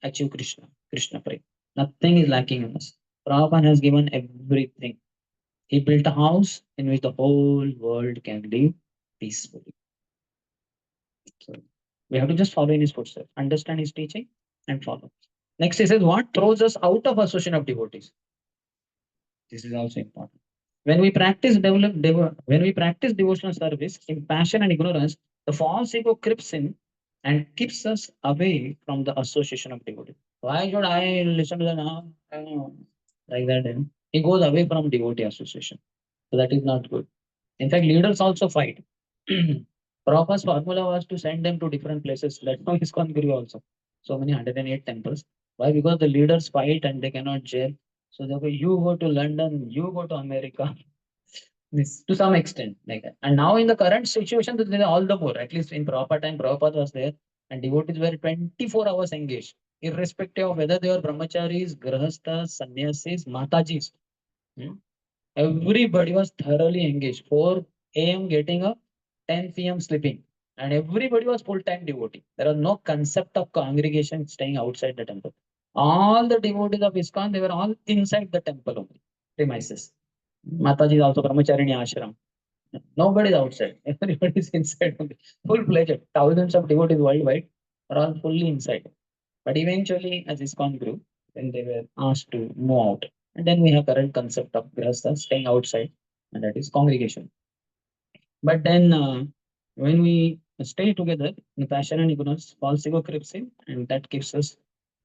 achieve Krishna Pray. Nothing is lacking in us. Prabhupada has given everything. He built a house in which the whole world can live peacefully. So we have to just follow in his footsteps, understand his teaching, and follow. Next, he says, what throws us out of association of devotees? This is also important. When we practice devotional service in passion and ignorance, the false ego creeps in and keeps us away from the association of devotees. Why should I listen to the now? Like that. He goes away from devotee association. So that is not good. In fact, leaders also fight. Prabhupada's formula was to send them to different places. That's how ISKCON grew also. So many 108 temples. Why? Because the leaders fight and they cannot jail. So they go, you go to London, you go to America. This to some extent, like that. And now in the current situation, there are all the more. At least in Prabhupada time, Prabhupada was there, and devotees were 24 hours engaged, irrespective of whether they were brahmacharis, grahasthas, sannyasis, matajis. Hmm? Everybody was thoroughly engaged. 4 a.m. getting up, 10 p.m. sleeping. And everybody was full-time devotee. There was no concept of congregation staying outside the temple. All the devotees of ISKCON, they were all inside the temple only, premises. Mataji is also brahmacharini ashram. Nobody is outside. Everybody is inside only. Full-fledged. Thousands of devotees worldwide are all fully inside. But eventually, as ISKCON grew, then they were asked to move out. And then we have current concept of grahastha staying outside, and that is congregation. But then when we stay together in passion and ignorance, false ego creeps in, and that keeps us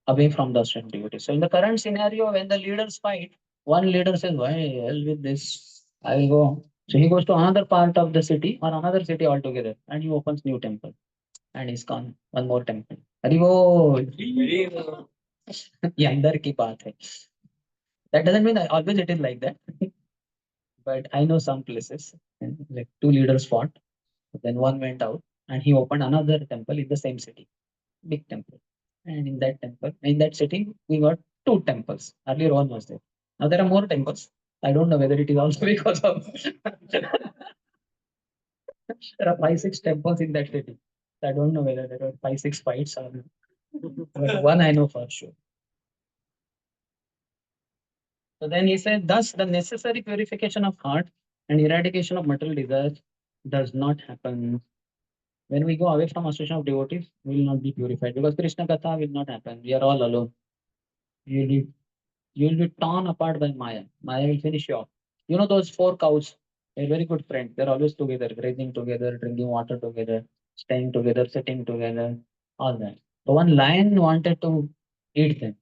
away from the ashram devotees. So in the current scenario, when the leaders fight, one leader says, "Why hell with this? I will go." So he goes to another part of the city or another city altogether, and he opens new temple, and he's gone one more temple. Hari bol. ये अंदर की बात है. That doesn't mean that always it is like that. But I know some places, like two leaders fought, then one went out and he opened another temple in the same city, big temple. And in that city, we got two temples. Earlier one was there. Now there are more temples. I don't know whether it is also because of there are 5, 6 temples in that city. I don't know whether there are 5, 6 fights or but one I know for sure. So then he said, thus the necessary purification of heart and eradication of material desires does not happen. When we go away from association of devotees, we will not be purified because Krishna Katha will not happen. We are all alone. You will be, you will be torn apart by Maya. Maya will finish you off. You know those 4 cows? They're very good friends. They're always together, grazing together, drinking water together, staying together, sitting together, all that. So one lion wanted to eat them.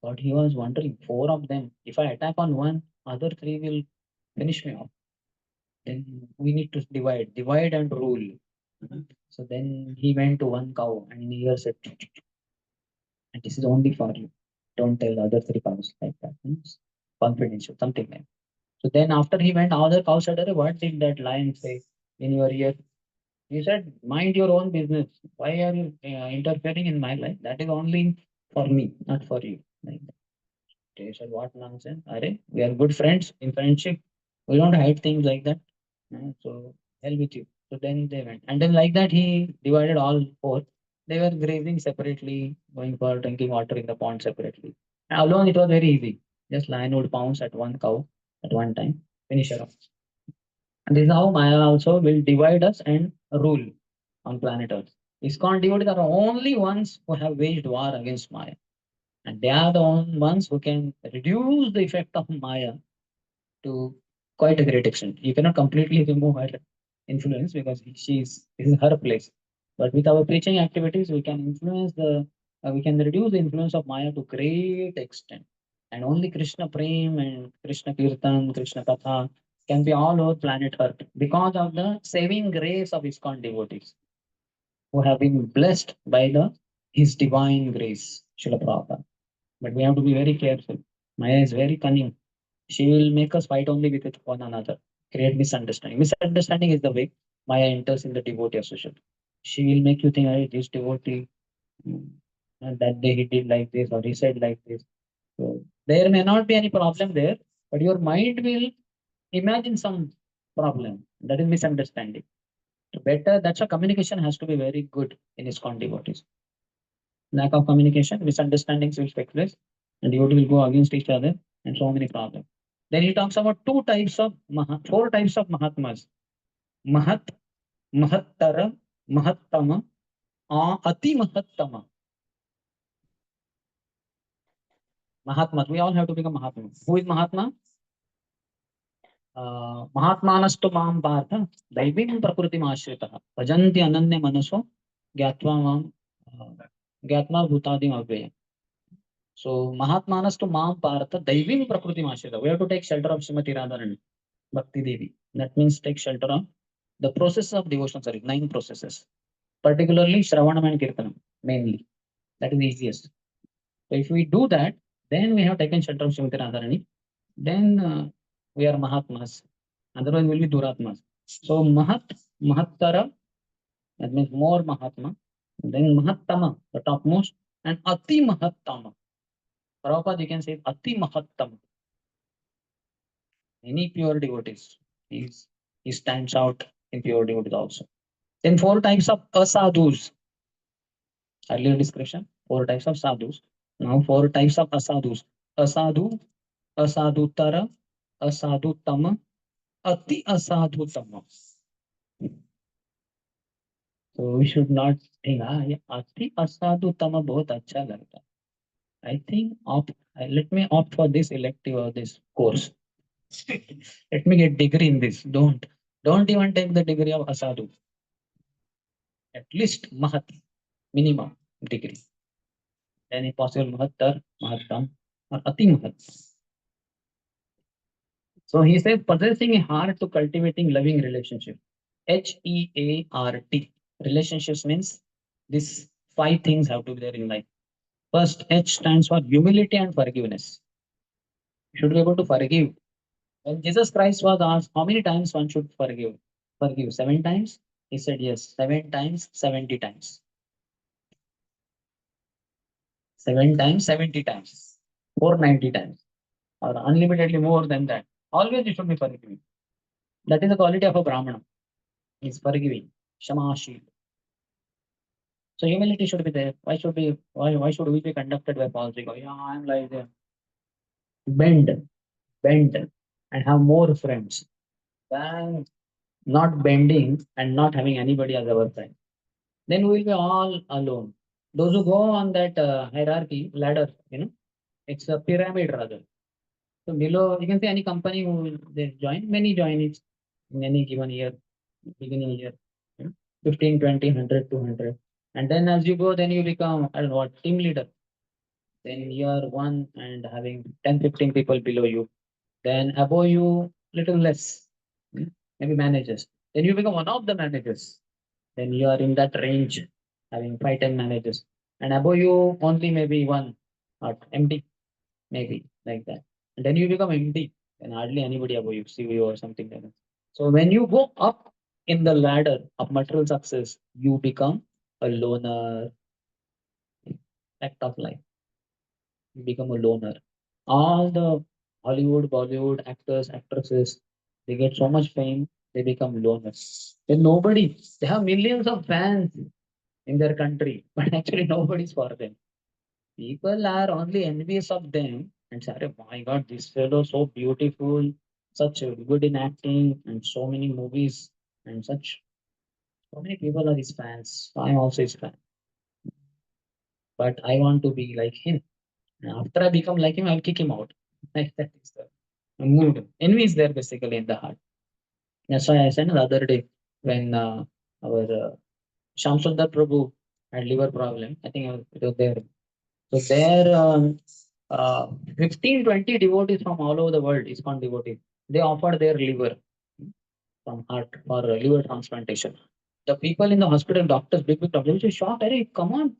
But he was wondering, 4 of them, if I attack on one, other 3 will finish me off. Then we need to divide and rule. So then he went to one cow and he said, and this is only for you. Don't tell the other 3 cows like that. Confidential, something like that. So then after he went, other cows said, "Arey, what did that lion say in your ear?" He said, mind your own business. Why are you interfering in my life? That is only for me, not for you. Like that. They said, what nonsense? Are we are good friends in friendship. We don't hide things like that. So hell with you. So then they went. And then like that, he divided all four. They were grazing separately, going for drinking water in the pond separately. And alone, it was very easy. Just lion would pounce at one cow at one time, finish her off. And this is how Maya also will divide us and rule on planet Earth. ISKCON devotees are the only ones who have waged war against Maya. And they are the only ones who can reduce the effect of Maya to quite a great extent. You cannot completely remove her influence because this is her place. But with our preaching activities, we can we can reduce the influence of Maya to great extent. And only Krishna Prem and Krishna Kirtan, Krishna Katha can be all over planet Earth because of the saving grace of ISKCON devotees who have been blessed by the His divine grace, Srila Prabhupada. But we have to be very careful. Maya is very cunning. She will make us fight only with one another, create misunderstanding. Misunderstanding is the way Maya enters in the devotee association. She will make you think, hey, this devotee, mm, and that day he did like this or he said like this. So there may not be any problem there, but your mind will imagine some problem. That is misunderstanding. So better, that's why communication has to be very good in ISKCON devotees. Lack of communication, misunderstandings will take place, and devotee will go against each other, and so many problems. Then he talks about four types of Mahatmas. Mahat, Mahattara, Mahattama, Ati Mahattama. Mahatma. We all have to become Mahatma. Who is Mahatma? महात्मानस्तु मां पार्थ दैवीं प्रकृतिमाश्रितः भजन्ति अनन्य मनसो ज्ञात्वा मां ज्ञात्वा भूतादिम अव्ययम्. So Mahatmanastu Mam Partha Daivim Prakriti Mashita. We have to take shelter of Srimati Radharani, Bhakti Devi. That means take shelter of the process of devotion, sorry, 9 processes. Particularly Shravanam and Kirtanam, mainly. That is easiest. So if we do that, then we have taken shelter of Srimati Radharani. Then we are Mahatmas. Otherwise we'll be Duratmas. So Mahattara, that means more Mahatma. Then Mahattama, the topmost. And Ati Mahattama. Prabhupada, you can say Ati Mahattam. Any pure devotees. He stands out in pure devotees also. Then four types of asadhus. Earlier description, four types of sadhus. Now four types of asadhus. Asadhu, asadhutara, asadhutama, ati asadhutama. So we should not think, ये अति असाधुतम बहुत अच्छा लगता है. I think let me opt for this elective or this course. Let me get degree in this. Don't even take the degree of Asadu. At least Mahat, minimum degree. Then if possible Mahattar, Mahattam, or Ati Mahat. So he says possessing a heart to cultivating loving relationship. HEART. Relationships means these 5 things have to be there in life. First, H stands for humility and forgiveness. You should be able to forgive. When Jesus Christ was asked how many times one should forgive, 7 times. He said yes, 7 times, 70 times. 7 times, 70 times, 490 times, or unlimitedly more than that. Always you should be forgiving. That is the quality of a Brahmana. Is forgiving. Shamashil. So humility should be there. Why should we be conducted by false ego? Yeah, I'm like bend, bend, and have more friends than not bending and not having anybody as our friend. Then we will be all alone. Those who go on that hierarchy ladder, it's a pyramid rather. So below, you can see any company who will they join, many join it in any given year, beginning year, you know, 15, 20, 100, 200. And then as you go, then you become, I don't know what, team leader. Then you are one and having 10, 15 people below you. Then above you, little less, maybe managers. Then you become one of the managers. Then you are in that range, having 5, 10 managers. And above you, only maybe one, or MD, maybe like that. And then you become MD, and hardly anybody above you, CEO or something like that. So when you go up, in the ladder of material success, you become a loner. Fact of life, you become a loner. All the Hollywood, Bollywood actors, actresses, they get so much fame, they become loners. Then nobody, they have millions of fans in their country, but actually nobody's for them. People are only envious of them and say, "Arey, my God, this fellow so beautiful, such good in acting, and so many movies, and such so many people are his fans. So I'm also his fan, but I want to be like him. And after I become like him, I'll kick him out." Like that is the mood. Envy is there basically in the heart. That's why I said the other day when our Sham Sundar Prabhu had liver problem. I think it was there. So there, 15, 20 devotees from all over the world, ISKCON devotees, they offered their liver from heart for liver transplantation. The people in the hospital, doctors, big doctors, they shocked. Hey, come on,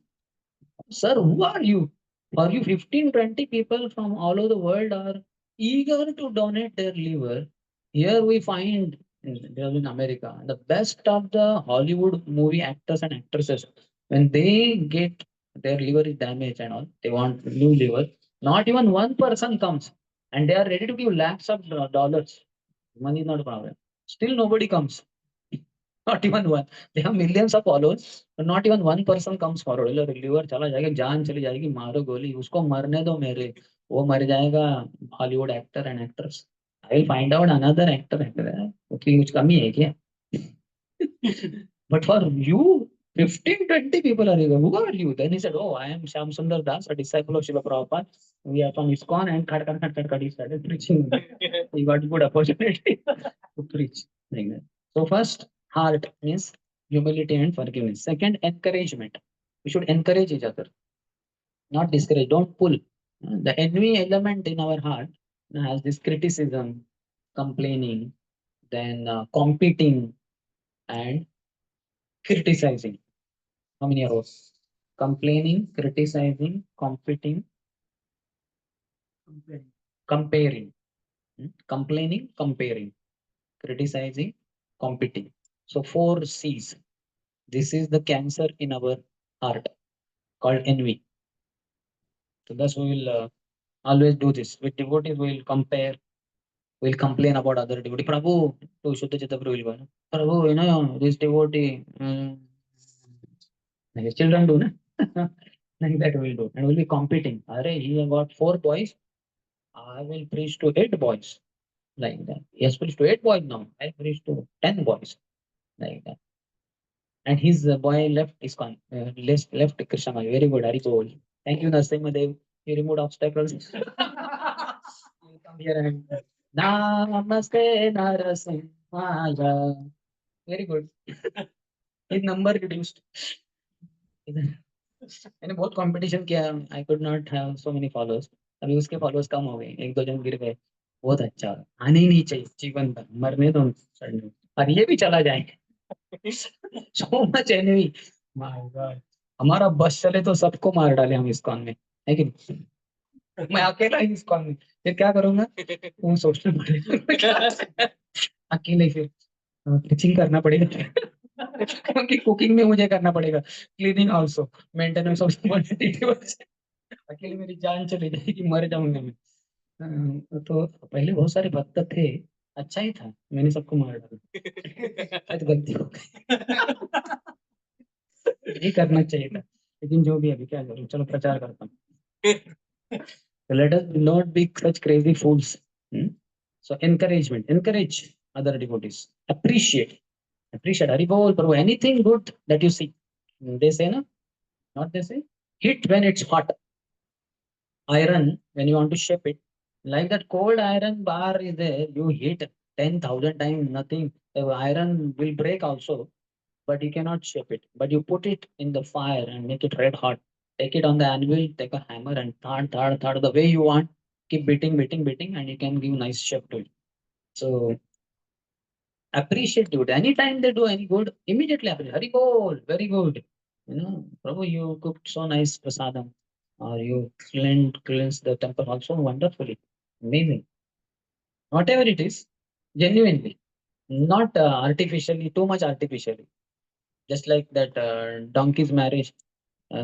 sir, who are you? For you, 15, 20 people from all over the world are eager to donate their liver. Here we find in America, the best of the Hollywood movie actors and actresses, when they get their liver is damaged and all, they want new liver. Not even one person comes, and they are ready to give lakhs of dollars. Money is not a problem. Still, nobody comes. Not even one. They have millions of followers, but not even one person comes forward. बोले, liver चला जाएगा, जान चली जाएगी, मारो गोली, उसको मरने दो मेरे, वो मर जाएगा. Hollywood actor and actors. I will find out another actor. Okay, कुछ कमी है क्या? But for you, 15, 20 people are here. Who are you? Then he said, "Oh, I am Shyam Sundar Das, a disciple of Srila Prabhupada. We are from ISKCON," and he started preaching. He got good opportunity to preach. Like that. So first, heart means humility and forgiveness. Second, encouragement. We should encourage each other, not discourage. Don't pull. The envy element in our heart has this criticism, complaining, then competing, and criticizing. How many are those? Complaining, criticizing, competing, comparing. Complaining, comparing, criticizing, competing. So four C's. This is the cancer in our heart called envy. So thus we will always do this. With devotees, we will compare, we will complain about other devotee. Prabhu, to Shuddha Chitta Prabhu will go, Prabhu, this devotee, like children do, na? Like that we will do. And we'll be competing. Are he got four boys, I will preach to eight boys. Like that. He has preached to eight boys now. I preach to 10 boys. Like that. And his boy left ISKCON, left Krishna. Very good, Hari Bol. Thank you, Narasimhadev. You removed obstacles. You come here and Namaste Narasimhaya. Very good. His number reduced. मैंने बहुत competition किया. I could not have so many followers. अभी उसके followers कम हो गए, एक दो जन गिर गए. बहुत अच्छा, आने ही नहीं चाहिए जीवन भर, मरने दो सड़ने, और ये भी चला जाएंगे. So much envy. My God, हमारा बस चले तो सबको मार डाले हम इस्कॉन में, है कि नहीं? मैं अकेला ही इस्कॉन में, फिर क्या करूंगा? वो सोचना पड़ेगा. अकेले फिर टीचिंग करना पड़ेगा. क्योंकि कुकिंग में मुझे करना पड़ेगा, क्लीनिंग ऑल्सो, मेंटेनेंस ऑफ अकेले मेरी जान चली जाएगी, मर जाऊंगा मैं. तो पहले बहुत सारे भक्त थे, अच्छा ही था, मैंने सबको मार डाला. आज गलती हो गई. ये करना चाहिए था, लेकिन जो भी, अभी क्या करूं, चलो प्रचार करता हूँ. So let us not be such crazy fools. Hmm? So encourage other devotees, appreciate Hari Bol Prabhu, anything good that you see. They say na, not they say, hit when it's hot. Iron, when you want to shape it, like that cold iron bar is there, you hit 10,000 times, nothing. The iron will break also, but you cannot shape it. But you put it in the fire and make it red hot. Take it on the anvil, take a hammer and third, the way you want. Keep beating, and you can give nice shape to it. So appreciate it. Anytime they do any good, immediately appreciate. Hari Bol, very good. Prabhu, you cooked so nice prasadam. Or you cleansed the temple also wonderfully. Amazing. Whatever it is, genuinely. not artificially, too much artificially. Just like that donkey's marriage,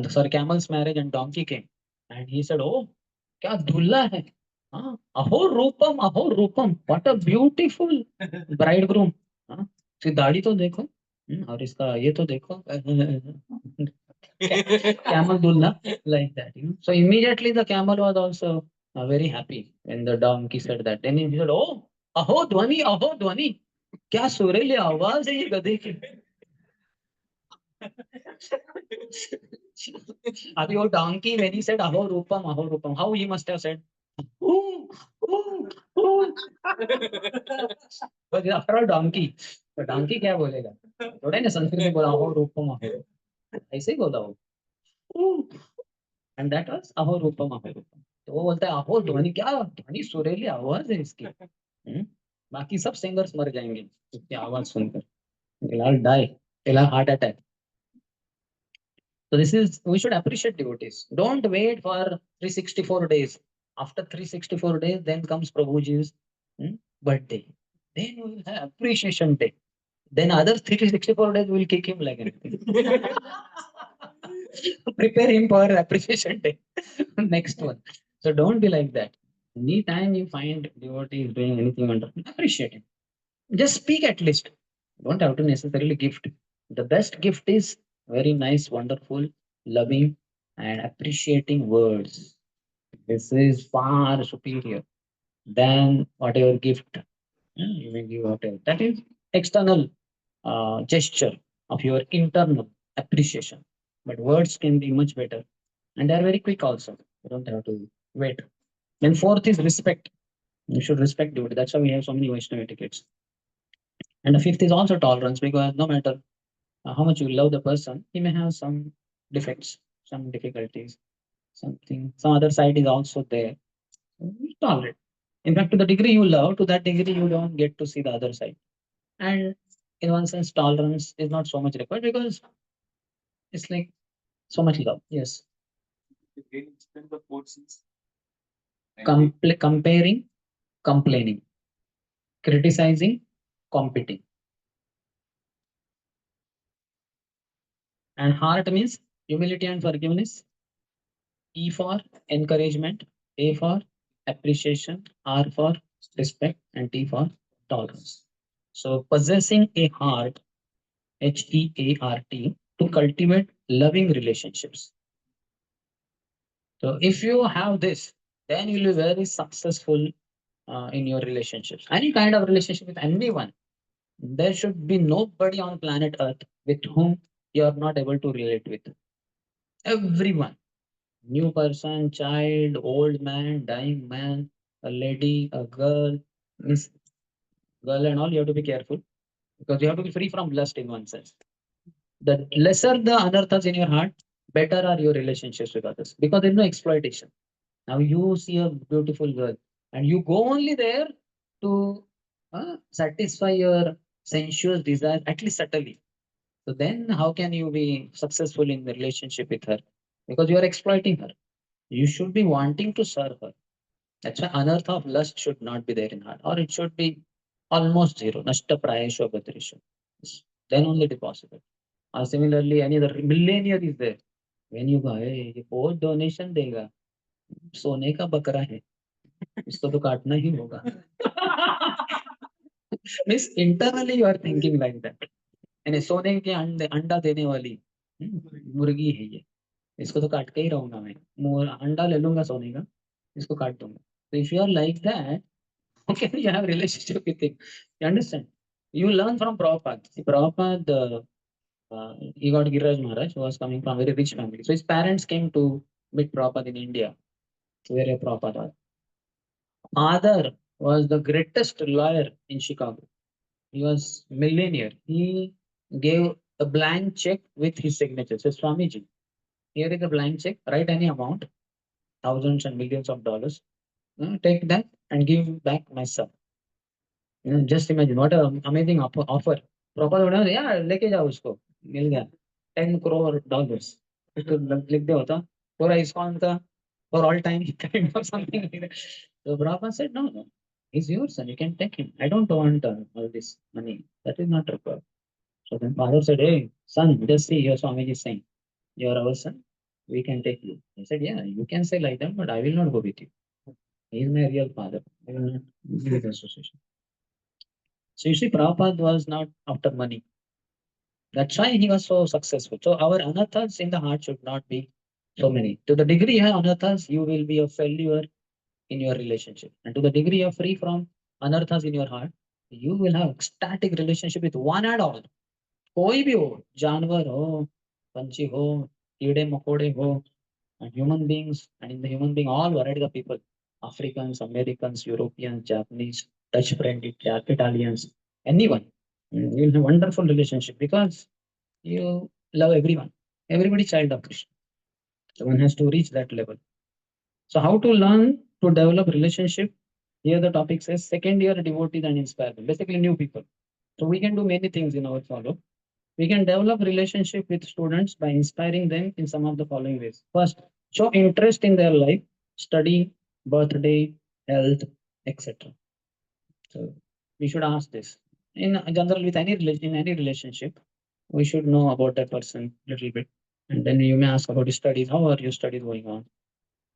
sorry, camel's marriage, and donkey came, and he said, "Oh, क्या दूल्हा है? हाँ, अहो रूपम, what a beautiful bridegroom. हाँ, इसकी दाढ़ी तो देखो, और इसका ये तो देखो." Camel दूल्हा, like that, you know. So immediately the camel was also very happy when the donkey said that. Then he said, "Oh, अहो ध्वनि, क्या सुरीली आवाज है ये गधे की." Abhi wo donkey, when he said aho rupam, how he must have said, ooh, ooh, ooh. But after all donkey, तो donkey क्या बोलेगा? थोड़ा ना संस्कृत में बोला अहो रूपम अहो, ऐसे ही बोला वो. Ooh. And that was अहो रूपम अहो रूपम. तो वो बोलता है अहो ध्वनि, क्या ध्वनि सुरीली आवाज है इसकी. बाकी सब सिंगर्स मर जाएंगे उसकी आवाज सुनकर. They'll all die. They'll have heart attack. So this is, we should appreciate devotees. Don't wait for 364 days. After 364 days, then comes Prabhuji's birthday. Then we will have appreciation day. Then other 364 days we will kick him like anything. Prepare him for appreciation day. Next one. So don't be like that. Anytime you find devotee is doing anything wonderful, appreciate him. Just speak at least. Don't have to necessarily gift. The best gift is very nice, wonderful, loving, and appreciating words. This is far superior than whatever gift you may give whatever. That is external gesture of your internal appreciation. But words can be much better, and they are very quick also. You don't have to wait. Then fourth is respect. You should respect devotee. That's why we have so many Vaishnava etiquettes. And the fifth is also tolerance, because no matter how much you love the person, he may have some defects, some difficulties, something, some other side is also there. So you tolerate. In fact, to the degree you love, to that degree you don't get to see the other side. And in one sense, tolerance is not so much required because it's like so much love. Yes. Again, explain the four C's. Comparing, complaining, criticizing, competing. And heart means humility and forgiveness. E for encouragement, A for appreciation, R for respect, and T for tolerance. So possessing a heart, HEART, to cultivate loving relationships. So if you have this, then you will be very successful in your relationships. Any kind of relationship with anyone. There should be nobody on planet Earth with whom you are not able to relate with. Everyone. New person, child, old man, dying man, a lady, a girl, means girl and all, you have to be careful because you have to be free from lust in one sense. The lesser the anarthas in your heart, better are your relationships with others because there's no exploitation. Now you see a beautiful girl and you go only there to satisfy your sensuous desire, at least subtly. So then how can you be successful in the relationship with her? Because you are exploiting her. You should be wanting to serve her. That's why anartha of lust should not be there in heart, or it should be almost zero. Nashta prayeshu abhadreshu. Then only it is possible. Or similarly, any other millionaire is there. When you go, hey, ये बहुत donation देगा, सोने का बकरा है, इसको तो काटना ही होगा. Means internally you are thinking like that. यानी सोने के अंडा देने वाली मुर्गी है ये, इसको तो काट के ही रहूंगा मैं. अंडा ले लूंगा सोने का, इसको काट दूंगा. So if you are like that, how can you have relationship with him? You understand? You learn from Prabhupada. See, Prabhupada, he got Giriraj Maharaj, who was coming from a very rich family. So his parents came to meet Prabhupada in India, where Prabhupada was. Father was the greatest lawyer in Chicago. He was millionaire. He gave a blank check with his signature. Says Swamiji, here is a blank check. Write any amount, thousands and millions of dollars. Take that and give back my son. Just imagine what an amazing offer. Proper बोला यार लेके जाओ उसको, मिल गया 10 crore dollars. उसको लिख दे होता पूरा इस्कॉन का for all time kind of something like that. So Prabhupada said no, no. He's your son. You can take him. I don't want all this money. That is not required. So then father said, "Hey, son, just see your Swamiji is saying, you are our son. We can take you." I said, "Yeah, you can say like that, but I will not go with you. He is my real father. I will not be with association." So you see, Prabhupada was not after money. That's why he was so successful. So our anathas in the heart should not be so many. To the degree you have anathas, you will be a failure in your relationship. And to the degree you're free from anarthas in your heart, you will have ecstatic relationship with one and all. कोई भी हो, जानवर हो, पंछी हो, कीड़े मकोड़े हो, and human beings, and in the human being, all variety of people, Africans, Americans, Europeans, Japanese, Dutch French, Italians, anyone. You'll have wonderful relationship because you love everyone. Everybody child of Krishna. So one has to reach that level. So how to learn to develop relationship? Here the topic says second year devotees and inspire them. Basically new people. So we can do many things in our follow. We can develop relationship with students by inspiring them in some of the following ways. First, show interest in their life, study, birthday, health, etc. So we should ask this. In general, with any in any relationship, we should know about that person a little bit. And then you may ask about his studies. How are your studies going on?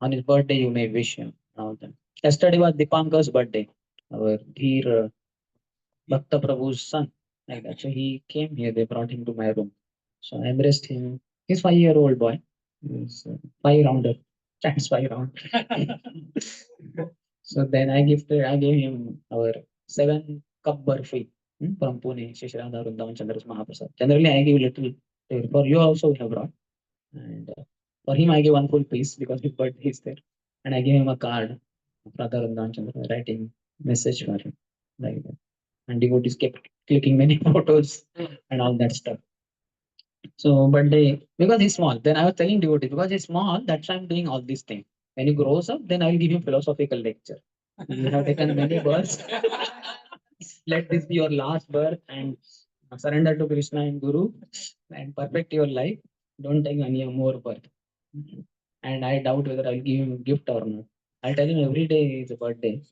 On his birthday, you may wish him all that. Yesterday was Dipankar's birthday, our dear Bhakta Prabhu's son. Like that. So he came here, they brought him to my room. So I embraced him. He's 5-year-old boy. He's five rounder. That's five round. So then I gave him our 7 cup burfi from Pune, Shishirada Vrindavan Chandras Mahaprasad. Generally, I give little. For you also, we have brought. And for him, I gave one full piece because his birthday is there. And I gave him a card, Radha Vrindavan Chandra, writing message for him. Like that. And devotees kept clicking many photos and all that stuff. So, but they, because he's small, then I was telling devotees, because he's small, that's why I'm doing all these things. When he grows up, then I will give him philosophical lecture. You have taken many births. Let this be your last birth and surrender to Krishna and Guru and perfect your life. Don't take any more birth. And I doubt whether I'll give him gift or not. I'll tell him every day is a birthday.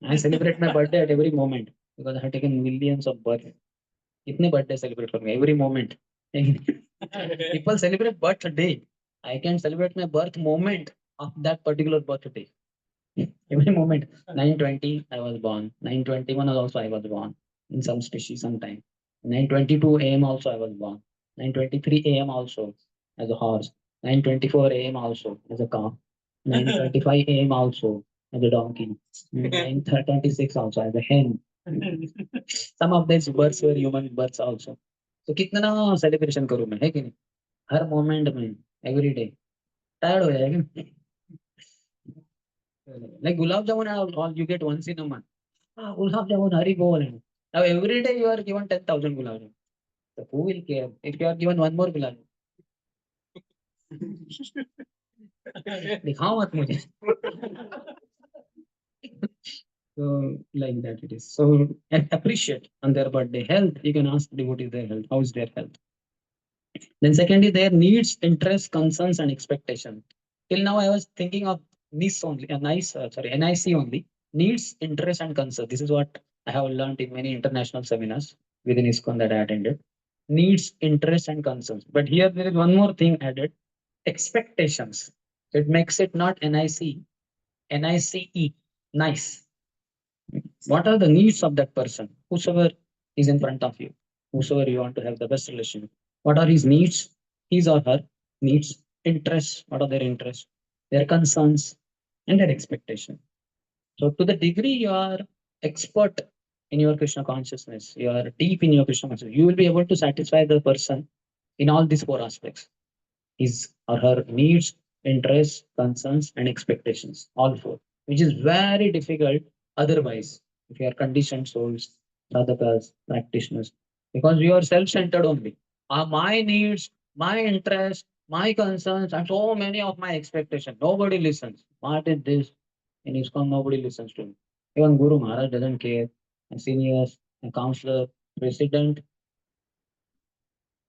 I celebrate my birthday at every moment because I have taken millions of births. कितने birthday celebrate करूंगा every moment people celebrate birthday. I can celebrate my birth moment of that particular birthday. Every moment. 9:20 I was born. 9:21 also I was born. In some species sometime. 9:22 a.m. also I was born. 9:23 a.m. also as a horse. 9:24 a.m. also as a cow. 9:25 a.m. also as a donkey. 9:26 also as a hen. Some of these births were human births also. तो कितना celebration करूं मैं है कि नहीं हर moment में every day tired हो जाएगा like gulab jamun all you get once in a month. Gulab jamun hari bol. Now every day you are given 10,000 gulab jamun. So who will care if you are given one more gulab jamun? दिखाओ मत मुझे. So like that it is. So appreciate on their birthday health. You can ask devotees their health. How is their health? Then secondly, their needs, interests, concerns, and expectation. Till now, I was thinking of NIS only, NIC only. Needs, interest, and concern. This is what I have learned in many international seminars within ISKCON that I attended. Needs, interest, and concerns. But here there is one more thing added: expectations. It makes it not NIC, NICE. Nice. What are the needs of that person? Whosoever is in front of you, whosoever you want to have the best relation. What are his needs? His or her needs, interests. What are their interests? Their concerns and their expectation. So to the degree you are expert in your Krishna consciousness, you are deep in your Krishna consciousness, you will be able to satisfy the person in all these 4 aspects. His or her needs, interests, concerns, and expectations. All 4, which is very difficult otherwise if you are conditioned souls, sadhakas, practitioners, because you are self-centered only. My needs, my interests, my concerns, and so many of my expectations. Nobody listens. What is this? In ISKCON, nobody listens to me. Even Guru Maharaj doesn't care. And seniors, and counselor, president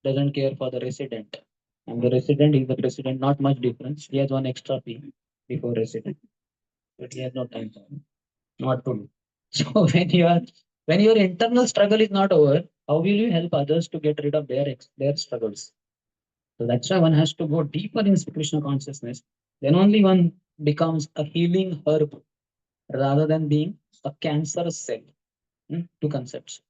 doesn't care for the resident. And the resident is the president, not much difference. He has one extra P before resident. But he has no time for it. Not to do. So when your internal struggle is not over, how will you help others to get rid of their struggles? So that's why one has to go deeper in Krishna consciousness. Then only one becomes a healing herb rather than being a cancerous cell. Two concepts.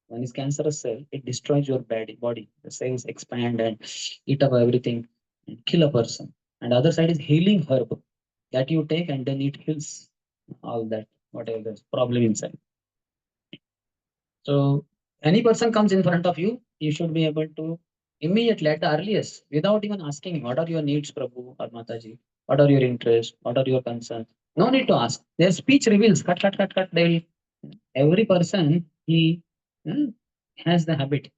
One is cancerous cell, it destroys your body. The cells expand and eat up everything and kill a person. And the other side is healing herb that you take and then it heals all that, whatever the problem inside. So any person comes in front of you, you should be able to immediately at the earliest, without even asking, what are your needs, Prabhu or Mataji? What are your interests? What are your concerns? No need to ask. Their speech reveals, cut, cut, cut, cut. They'll every person he mm, has the habit,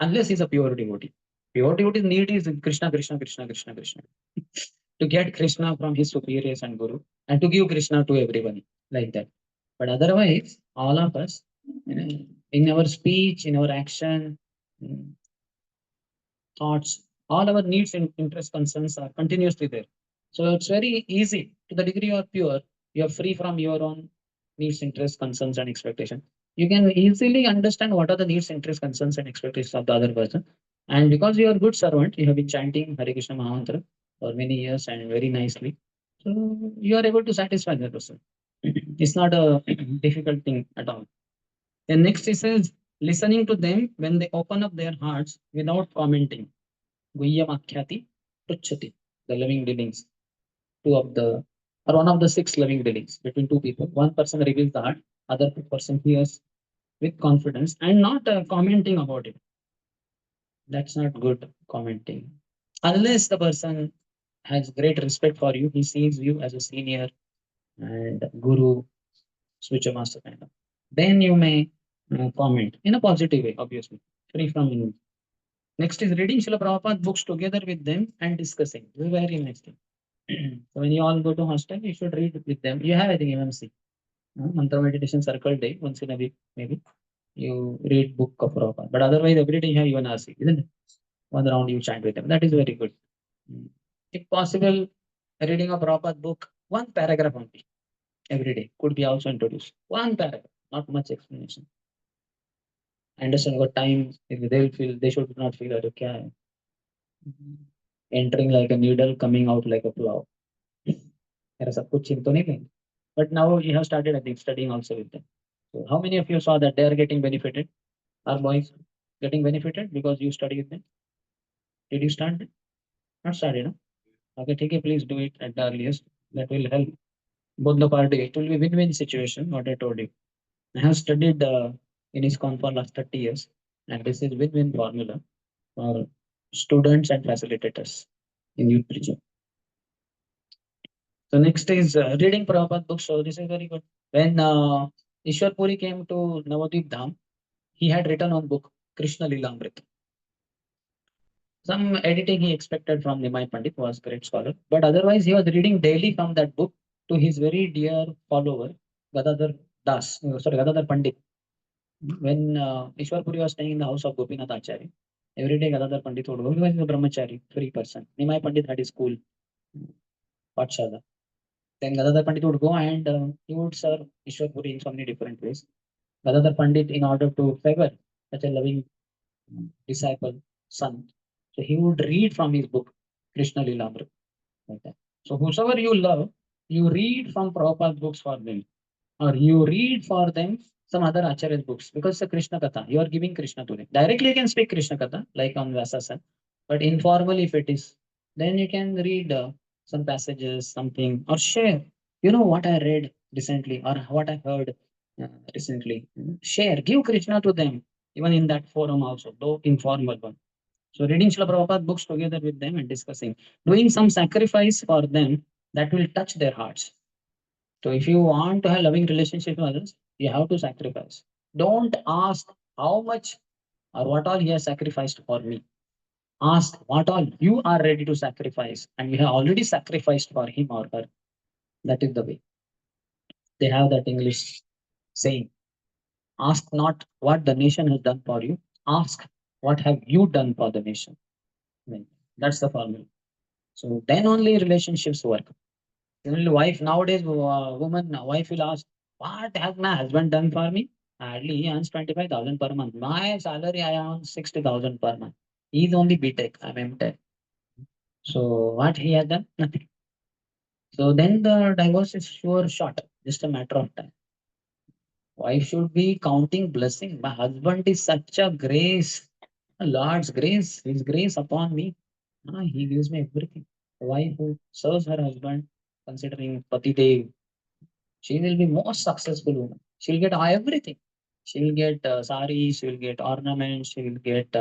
unless he's a pure devotee. Pure devotee's need is Krishna, Krishna, Krishna, Krishna, Krishna. To get Krishna from his superiors and Guru and to give Krishna to everyone like that. But otherwise, all of us, in our speech, in our action, mm, thoughts, all our needs and interest concerns are continuously there. So it's very easy to the degree you are pure, you are free from your own needs, interests, concerns, and expectation. You can easily understand what are the needs, interests, concerns, and expectations of the other person. And because you are a good servant, you have been chanting Hare Krishna Mahamantra for many years and very nicely. So you are able to satisfy that person. It's not a difficult thing at all. Then next he says, listening to them when they open up their hearts without commenting. Guhyamakyati Pruchati, the living beings, two of the or one of the six living beings between two people. One person reveals the heart, other person hears with confidence and not commenting about it. That's not good commenting. Unless the person has great respect for you, he sees you as a senior and guru, switcher master kind of. Then you may comment in a positive way, obviously, free from envy. Next is reading Srila Prabhupada books together with them and discussing. This is very nice thing. So when you all go to hostel, you should read with them. You have, I think, MMC, Mantra Meditation Circle Day, once in a week, maybe. You read book of Prabhupada. But otherwise, every day you have even RC, isn't it? One round you chant with them. That is very good. Mm. If possible, reading a Prabhupada book, one paragraph only, every day, could be also introduced. One paragraph, not much explanation. I understand what time, if they'll feel, they should not feel, like, okay, entering like a needle, coming out like a plow. मेरा सब कुछ चिंता नहीं लेंगे. But now you have started, I think, studying also with them. So how many of you saw that they are getting benefited? Are boys getting benefited because you study with them? Did you start? Not started, no? Okay, take it, please do it at the earliest. That will help both the party. It will be win-win situation, what I told you. I have studied in ISKCON for last 30 years, and this is win-win formula for students and facilitators in youth preaching. So next is reading Prabhupada books. So this is very good. When Ishwar Puri came to Navadvip Dham, he had written on book Krishna Lilamrita. Some editing he expected from Nimai Pandit, who was great scholar, but otherwise he was reading daily from that book to his very dear follower Gadadhar Gadadhar Pandit. When Ishwar Puri was staying in the house of Gopinath Acharya, every day Gadadhar Pandit would go. He was a brahmachari, free person. Nimai Pandit had his school, Pathshala. Then Gadadhar Pandit would go and he would serve Ishwar Puri in so many different ways. Gadadhar Pandit, in order to favor such a loving disciple, son, so he would read from his book, Krishna Lilamrita. Like that. So whosoever you love, you read from Prabhupada books for them, or you read for them some other Acharya's books, because it's a Krishna Katha. You are giving Krishna to them. Directly you can speak Krishna Katha, like on Vyasa, but informally if it is, then you can read some passages, something, or share. You know what I read recently, or what I heard recently. Share, give Krishna to them, even in that forum also, though informal one. So reading Srila Prabhupada books together with them and discussing, doing some sacrifice for them that will touch their hearts. So if you want to have loving relationship with others, you have to sacrifice. Don't ask how much or what all he has sacrificed for me. Ask what all you are ready to sacrifice, and you have already sacrificed for him or her. That is the way. They have that English saying, ask not what the nation has done for you, ask what have you done for the nation. I mean, that's the formula. So then only relationships work. Only wife nowadays, woman, wife will ask, What has my husband done for me? Hardly he earns 25,000 per month. My salary I earn 60,000 per month. He's only B.Tech. I'm M.Tech. So what he has done? Nothing. So then the divorce is sure short, just a matter of time. Wife should be counting blessing. My husband is such a grace, a Lord's grace, His grace upon me. He gives me everything. The wife who serves her husband, considering Pati Dev, she will be most successful woman. She'll get everything. She'll get saris, she'll get ornaments, she will get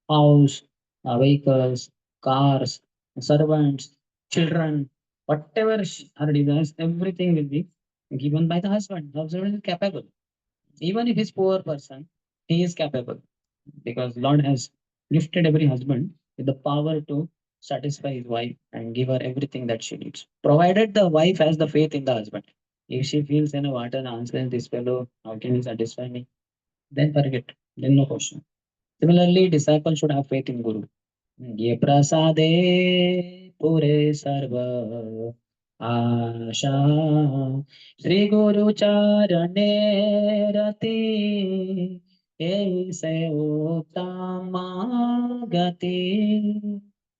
house, vehicles, cars, servants, children, whatever her desires, everything will be given by the husband. The husband is capable. Even if he's poor person, he is capable because Lord has gifted every husband with the power to satisfy his wife and give her everything that she needs. Provided the wife has the faith in the husband. If she feels, what an answer this fellow, how can he satisfy me? Then forget. Then no question. Similarly, disciples should have faith in Guru. ये प्रसादे पुरे सर्व आशा श्री गुरु चरणे रति ऐसे उत्तम गति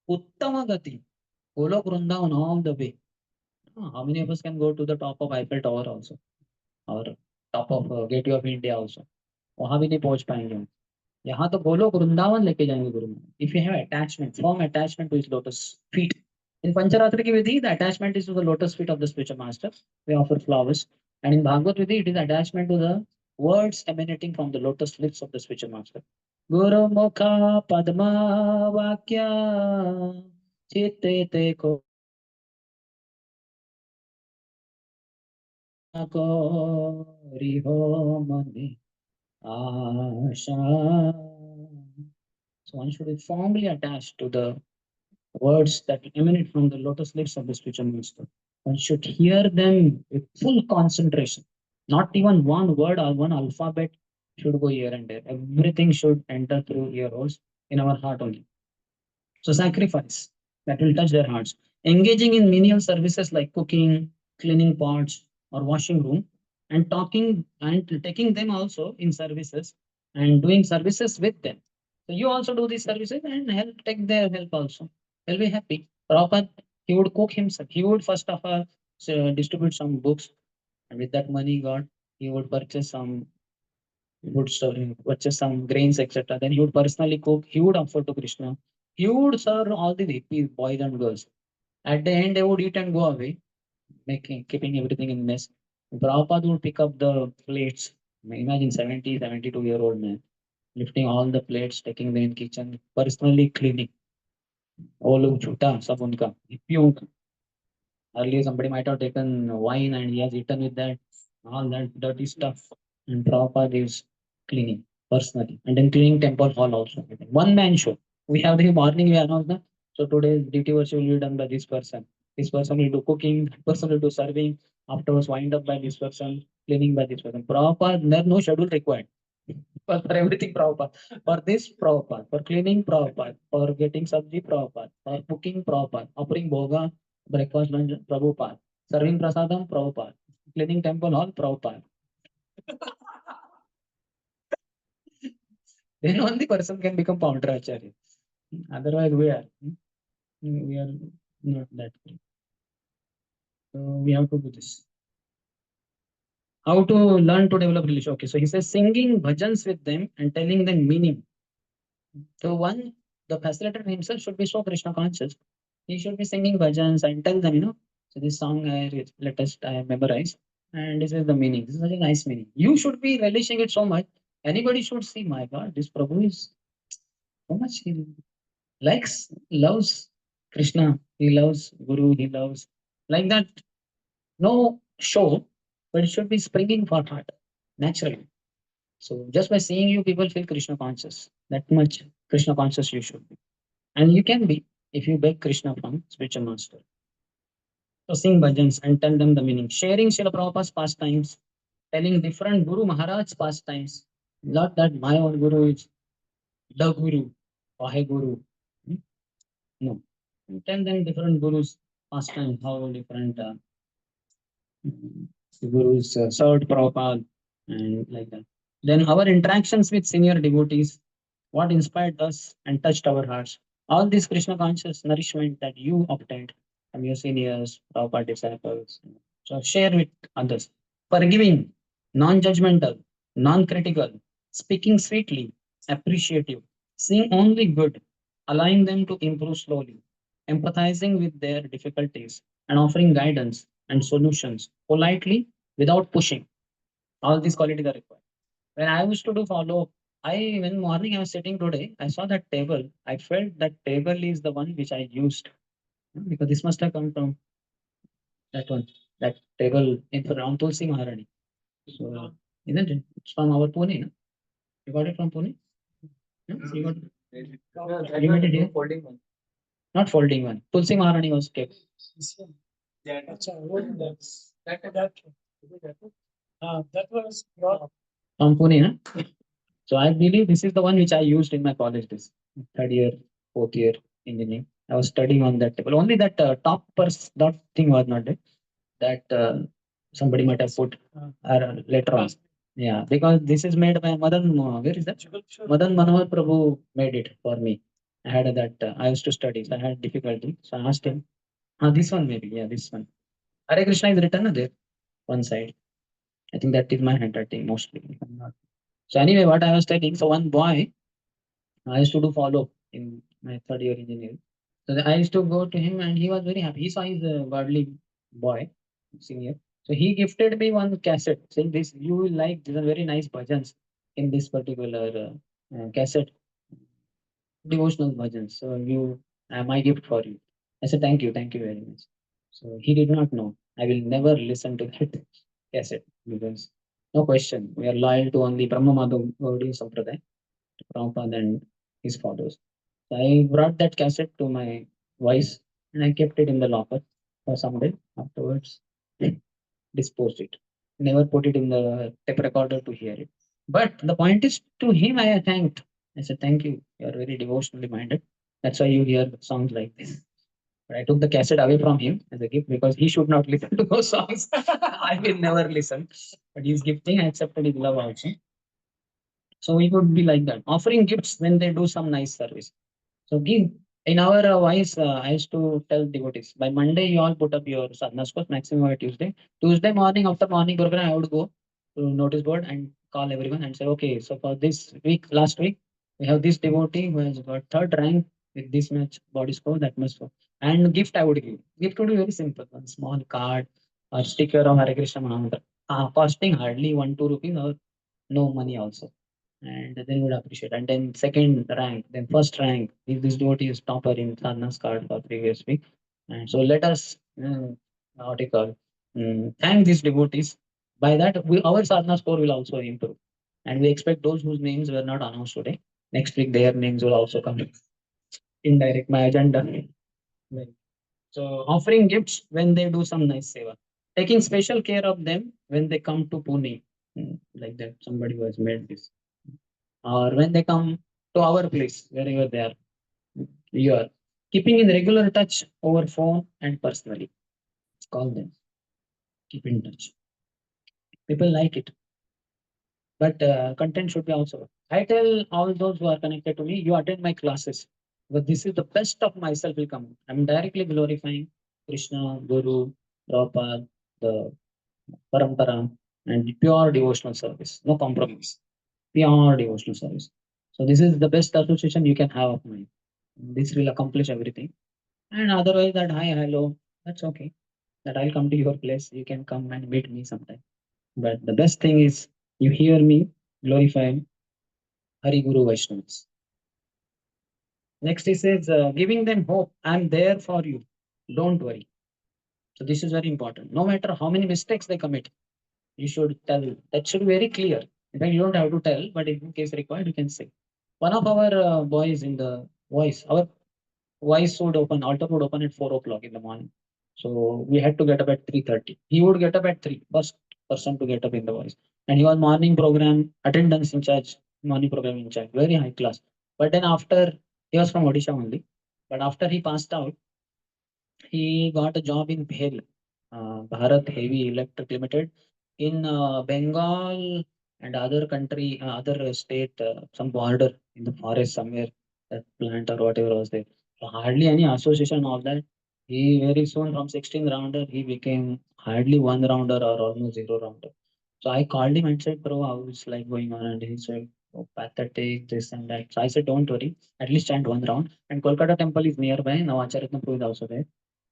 उत्तम गति Golok Vrindavan all the way. How many of us can go to the top of Eiffel Tower also or top of Gateway of India also? वहां भी नहीं पहुंच पाएंगे हम. यहाँ तो गोलोक वृंदावन लेके जाएंगे Guru Maharaj. If you have attachment, firm attachment to his lotus feet. In Pancharatra ki Vidhi, the attachment is to the lotus feet of the spiritual master. We offer flowers. And in Bhagavad Vidhi, it is attachment to the words emanating from the lotus lips of the spiritual master. Guru Mukha Padma Vakya Chitte Te Ko Riho Mani Asha. So one should be firmly attached to the words that emanate from the lotus lips of the spiritual master. One should hear them with full concentration. Not even one word or one alphabet should go here and there. Everything should enter through ear holes in our heart only. So sacrifice that will touch their hearts. Engaging in menial services like cooking, cleaning pots, or washing room, and talking and taking them also in services and doing services with them. So you also do these services and help take their help also. They'll be happy. Prabhupada, he would cook himself. He would first of all distribute some books, and with that money got, he would purchase some would purchase some grains, etc. Then he would personally cook. He would offer to Krishna. He would serve all the hippies, boys and girls. At the end, they would eat and go away, keeping everything in mess. Prabhupada would pick up the plates. Imagine 70, 72-year-old man lifting all the plates, taking them in kitchen, personally cleaning. वो लोग झूठा सब उनका हिप्पियों का. Earlier, somebody might have taken wine and he has eaten with that, all that dirty stuff. And Prabhupada is cleaning personally. And then cleaning temple hall also. One man show. We have the morning, we announce that. So today's duty worship will be done by this person. This person will do cooking, that person will do serving, afterwards wind up by this person, cleaning by this person. Prabhupada, there no schedule required. For everything Prabhupada. For this Prabhupada, for cleaning Prabhupada, for getting sabji Prabhupada, for cooking Prabhupada, offering bhoga, breakfast, lunch Prabhupada, serving prasadam Prabhupada, cleaning temple hall Prabhupada. Then only person can become Paunter Acharya. Otherwise we are not that great. So we have to do this. How to learn to develop relationship? Okay, so he says singing bhajans with them and telling them meaning. So one, the facilitator himself should be so Krishna conscious. He should be singing bhajans and tell them, so this song I memorize, and this is the meaning. This is such a nice meaning. You should be relishing it so much. Anybody should see, my God, this Prabhu is so much he likes, loves Krishna. He loves Guru. He loves like that. No show, but it should be springing for heart naturally. So just by seeing you, people feel Krishna conscious. That much Krishna conscious you should be. And you can be if you beg Krishna from spiritual master. So sing bhajans and tell them the meaning. Sharing Srila Prabhupada's pastimes, telling different Guru Maharaj's pastimes. Not that my own Guru is the Guru, Vahe Guru. Hmm? No. And tell them different Gurus pastimes, how different The gurus served Prabhupada and like that. Then our interactions with senior devotees, what inspired us and touched our hearts. All this Krishna conscious nourishment that you obtained from your seniors, Prabhupada disciples. So share with others. Forgiving, non-judgmental, non-critical, speaking sweetly, appreciative, seeing only good, allowing them to improve slowly, empathizing with their difficulties, and offering guidance and solutions politely without pushing. All these qualities are required. When I used to do follow, when morning I was sitting today, I saw that table. I felt that table is the one which I used, because this must have come from that one, that table in around Tulsi Maharani. So isn't it? It's from our Pune. No? You got it from Pune? No? You got it? You made it here? Folding one. Not folding one. Tulsi Maharani was kept. That that was brought From Pune, no? So I believe this is the one which I used in my college days, third year, fourth year engineering. I was studying on that table. Only that that thing was not there. That somebody might have put later on. Yeah, because this is made by Madan. Where is that? Madan Manohar Prabhu made it for me. I had that. I used to study, so I had difficulty. So I asked him. This one maybe. Yeah, this one. Hare Krishna is written there, one side. I think that is my handwriting mostly. If I'm not. So anyway, what I was telling. So one boy I used to do follow in my third year engineering. So I used to go to him and he was very happy. He saw his godly boy, senior. So he gifted me one cassette saying this, you will like, these are very nice bhajans in this particular cassette, devotional bhajans. So my gift for you. I said, thank you very much. So he did not know. I will never listen to that cassette because no question. We are loyal to only Brahma Madhav Gaudiya Sampradaya, Prabhupada and his followers. So I brought that cassette to my voice and I kept it in the locker for some day. Afterwards, disposed it. Never put it in the tape recorder to hear it. But the point is, to him, I thanked. I said, thank you. You are very devotionally minded. That's why you hear songs like this. But I took the cassette away from him as a gift because he should not listen to those songs. I will never listen. But he's gifting, I accepted his love also. So we would be like that, offering gifts when they do some nice service. So give in our voice, I used to tell devotees by Monday you all put up your sadhanas course maximum by Tuesday. Tuesday morning after morning program, I would go to notice board and call everyone and say, okay, so for this week, last week, we have this devotee who has got third rank with this much body score, that much score. And gift I would give. Gift would be very simple, one small card or sticker of Hare Krishna Mahamantra, costing hardly 1 2 rupees or no money also, and then would appreciate. And then second rank, then first rank. If this devotee is topper in Sadhana's card for previous week, and so let us what you call thank these devotees. By that, our sadhana score will also improve, and we expect those whose names were not announced today. Next week, their names will also come indirect my agenda. Right. So offering gifts when they do some nice seva, taking special care of them when they come to Pune, like that somebody who has made this, or when they come to our place, wherever they are, you are keeping in regular touch over phone and personally. Call them, keep in touch. People like it, but content should be also. I tell all those who are connected to me, you attend my classes, but this is the best of myself will come. I'm directly glorifying Krishna, Guru, Prabhupada, the Parampara, and pure devotional service. No compromise. Pure devotional service. So this is the best association you can have of mine. This will accomplish everything. And otherwise, that hi, hello, that's okay. That I'll come to your place. You can come and meet me sometime. But the best thing is you hear me glorify Hari Guru Vaishnavas. Next, he says, giving them hope. I'm there for you. Don't worry. So this is very important. No matter how many mistakes they commit, you should tell. That should be very clear. In fact, you don't have to tell, but in case required, you can say. One of our boys in the voice, our voice would open, altar would open at 4 o'clock in the morning. So we had to get up at 3:30. He would get up at 3, first person to get up in the voice. And he was morning program, attendance in charge, morning program in charge, very high class. But then after, he was from Odisha only. But after he passed out, he got a job in Bhel. Bharat Heavy Electric Limited in Bengal and other country, other state, some border in the forest somewhere, that plant or whatever was there. So hardly any association of that. He very soon from 16 rounder, he became hardly one rounder or almost zero rounder. So I called him and said, bro, how is life going on? And he said, oh, pathetic, this and that. So I said, don't worry, at least chant one round. And Kolkata temple is nearby. Now Acharatnapur is also there.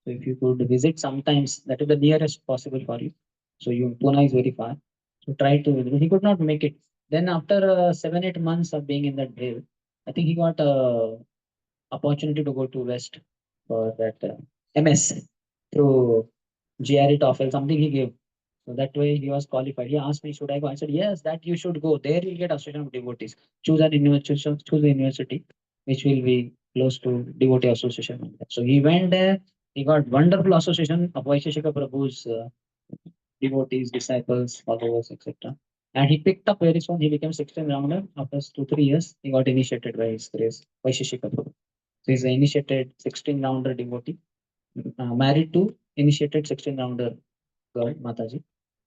So if you could visit sometimes, that is the nearest possible for you. So you Pune is very far. So try to visit. He could not make it. Then after 7, 8 months of being in that jail, I think he got a opportunity to go to West for that MS through GRE TOEFL, something he gave. So that way he was qualified. He asked me, should I go? I said, yes, that you should go. There you'll get association of devotees. Choose a university which will be close to devotee association. So he went there. He got wonderful association of Vaisheshika Prabhu's devotees, disciples, followers, etc. And he picked up very soon. He became 16 rounder. After 2, 3 years, he got initiated by his grace, Vaisheshika Prabhu. So he's an initiated 16 rounder devotee, married to initiated 16 rounder girl, Mataji.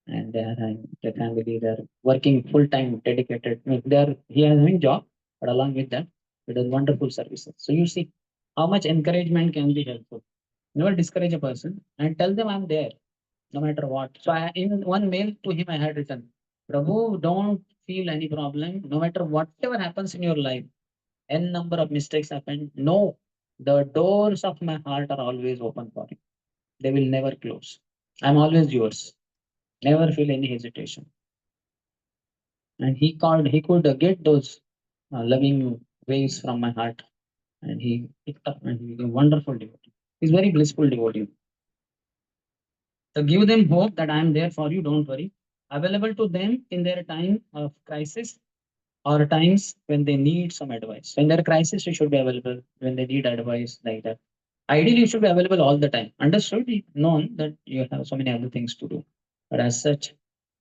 And they are having the family, they're working full time, dedicated. They're he is having job, but along with that, it is wonderful services. So you see how much encouragement can be helpful. Never discourage a person and tell them I'm there no matter what. So in one mail to him, I had written, Prabhu, don't feel any problem. No matter whatever happens in your life, n number of mistakes happen. No, the doors of my heart are always open for you. They will never close. I'm always yours. Never feel any hesitation. And he could get those loving waves from my heart. And he picked up and he's a wonderful devotee. He's very blissful devotee. So give them hope that I am there for you. Don't worry. Available to them in their time of crisis or times when they need some advice. When they're crisis, you should be available. When they need advice like that. Ideally, you should be available all the time. Understood, known that you have so many other things to do. But as such,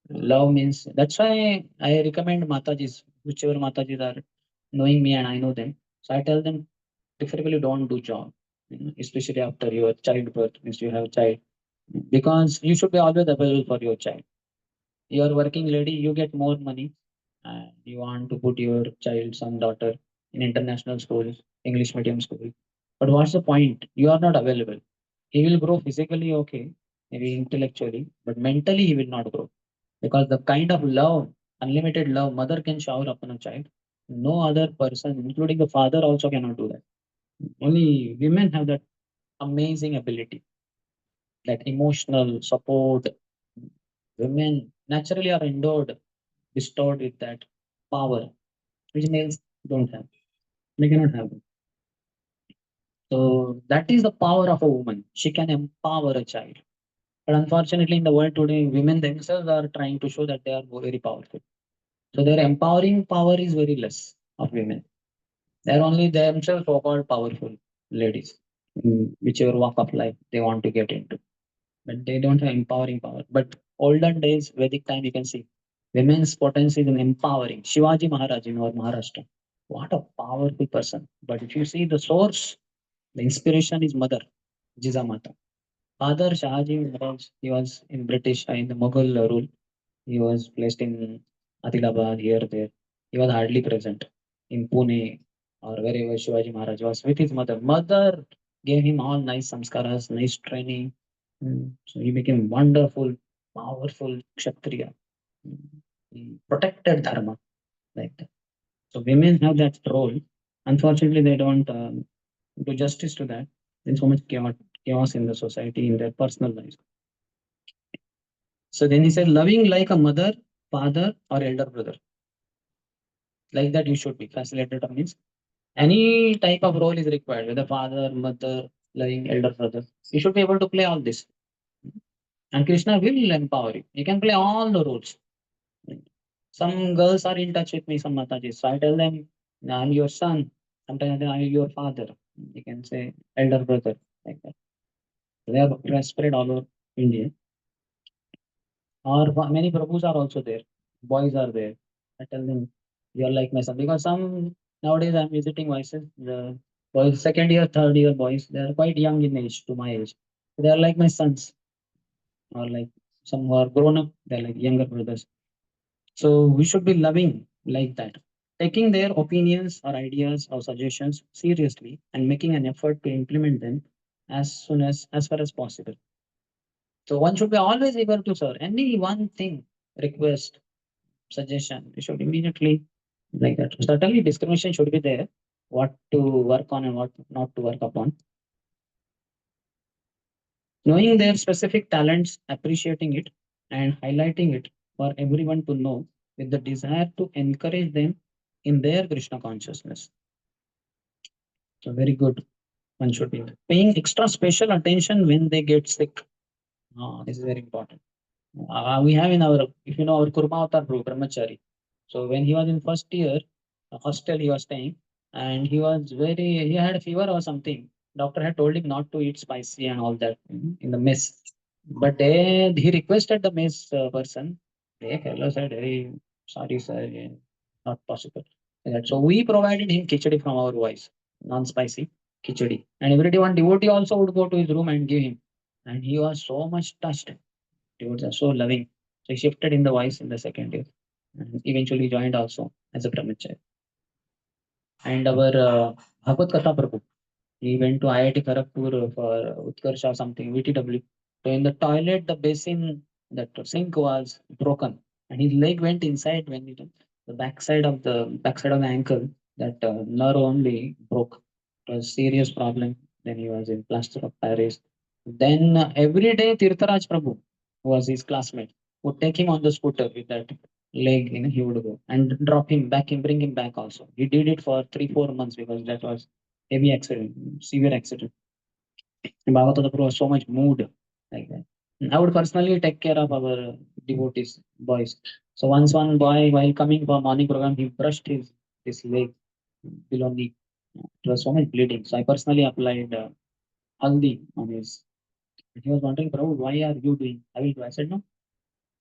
love means that's why I recommend Matajis, whichever Matajis are knowing me and I know them. So I tell them preferably don't do job, especially after your childbirth, means you have a child, because you should be always available for your child. You are working lady, you get more money, and you want to put your child, son, daughter in international school, English medium school. But what's the point? You are not available. He will grow physically, okay, maybe intellectually, but mentally he will not grow because the kind of love, unlimited love, mother can shower upon a child. No other person, including the father, also cannot do that. Only women have that amazing ability, that emotional support. Women naturally are endowed, bestowed with that power, which males don't have. They cannot have it. So that is the power of a woman. She can empower a child. But unfortunately, in the world today, women themselves are trying to show that they are very powerful. So their empowering power is very less of women. They're only themselves so-called powerful ladies, in whichever walk of life they want to get into. But they don't have empowering power. But olden days, Vedic time, you can see women's potential is in empowering. Shivaji Maharaj in our Maharashtra, what a powerful person. But if you see the source, the inspiration is mother, Jizamata. Father Shahaji Maharaj, he was in British, in the Mughal rule. He was placed in Adilabad, here, there. He was hardly present in Pune or wherever Shivaji Maharaj was with his mother. Mother gave him all nice samskaras, nice training. So he became wonderful, powerful Kshatriya. He protected Dharma like that. So women have that role. Unfortunately, they don't do justice to that. There's so much chaos in the society, in their personal lives. So then he said, loving like a mother, father, or elder brother. Like that, you should be. Facilitator means any type of role is required, whether father, mother, loving elder brother. You should be able to play all this. And Krishna will empower you. You can play all the roles. Some girls are in touch with me, some Matajis. So I tell them, I'm your son. Sometimes I'm your father. You can say elder brother, like that. They are spread all over India. Or many Prabhus are also there. Boys are there. I tell them, you're like my son. Because some nowadays I'm visiting voices, the boys, second year, third year boys, they are quite young in age to my age. They are like my sons. or like some who are grown up, they're like younger brothers. So we should be loving like that, taking their opinions or ideas or suggestions seriously and making an effort to implement them as far as possible. So one should be always able to serve any one thing, request, suggestion. We should immediately like that. Certainly discrimination should be there, what to work on and what not to work upon. Knowing their specific talents, appreciating it, and highlighting it for everyone to know with the desire to encourage them in their Krishna consciousness. So very good. One should be paying extra special attention when they get sick. This is very important. We have in our, if you know our Kurmavatar group, Brahmachari. So when he was in first year, hostel he was staying, and he had a fever or something. Doctor had told him not to eat spicy and all that in the mess. But he requested the mess person. They fellow said, "Hey, sorry sir, not possible." Like that. So we provided him khichdi from our voice, non-spicy khichdi, and every day one devotee also would go to his room and give him, and he was so much touched. Devotees are so loving. So he shifted in the voice in the second year, and eventually joined also as a brahmachari. And our Bhagavad Katha Prabhu, he went to IIT Kharagpur for Utkarsha or something, VTW. So in the toilet, the basin, that sink was broken, and his leg went inside when the backside of the ankle, that nerve only broke. It was serious problem. Then he was in plaster of Paris. Then every day Tirtharaj Prabhu, who was his classmate, would take him on the scooter with that leg, he would go and drop him back and bring him back also. He did it for 3-4 months because that was heavy accident, severe accident. And Bhagavatada was so much moved like that. I would personally take care of our devotees, boys. So once one boy, while coming for morning program, he brushed his leg below knee. It was so much bleeding. So I personally applied haldi on his. He was wondering, Prabhu, why are you doing? I will do. I said, no,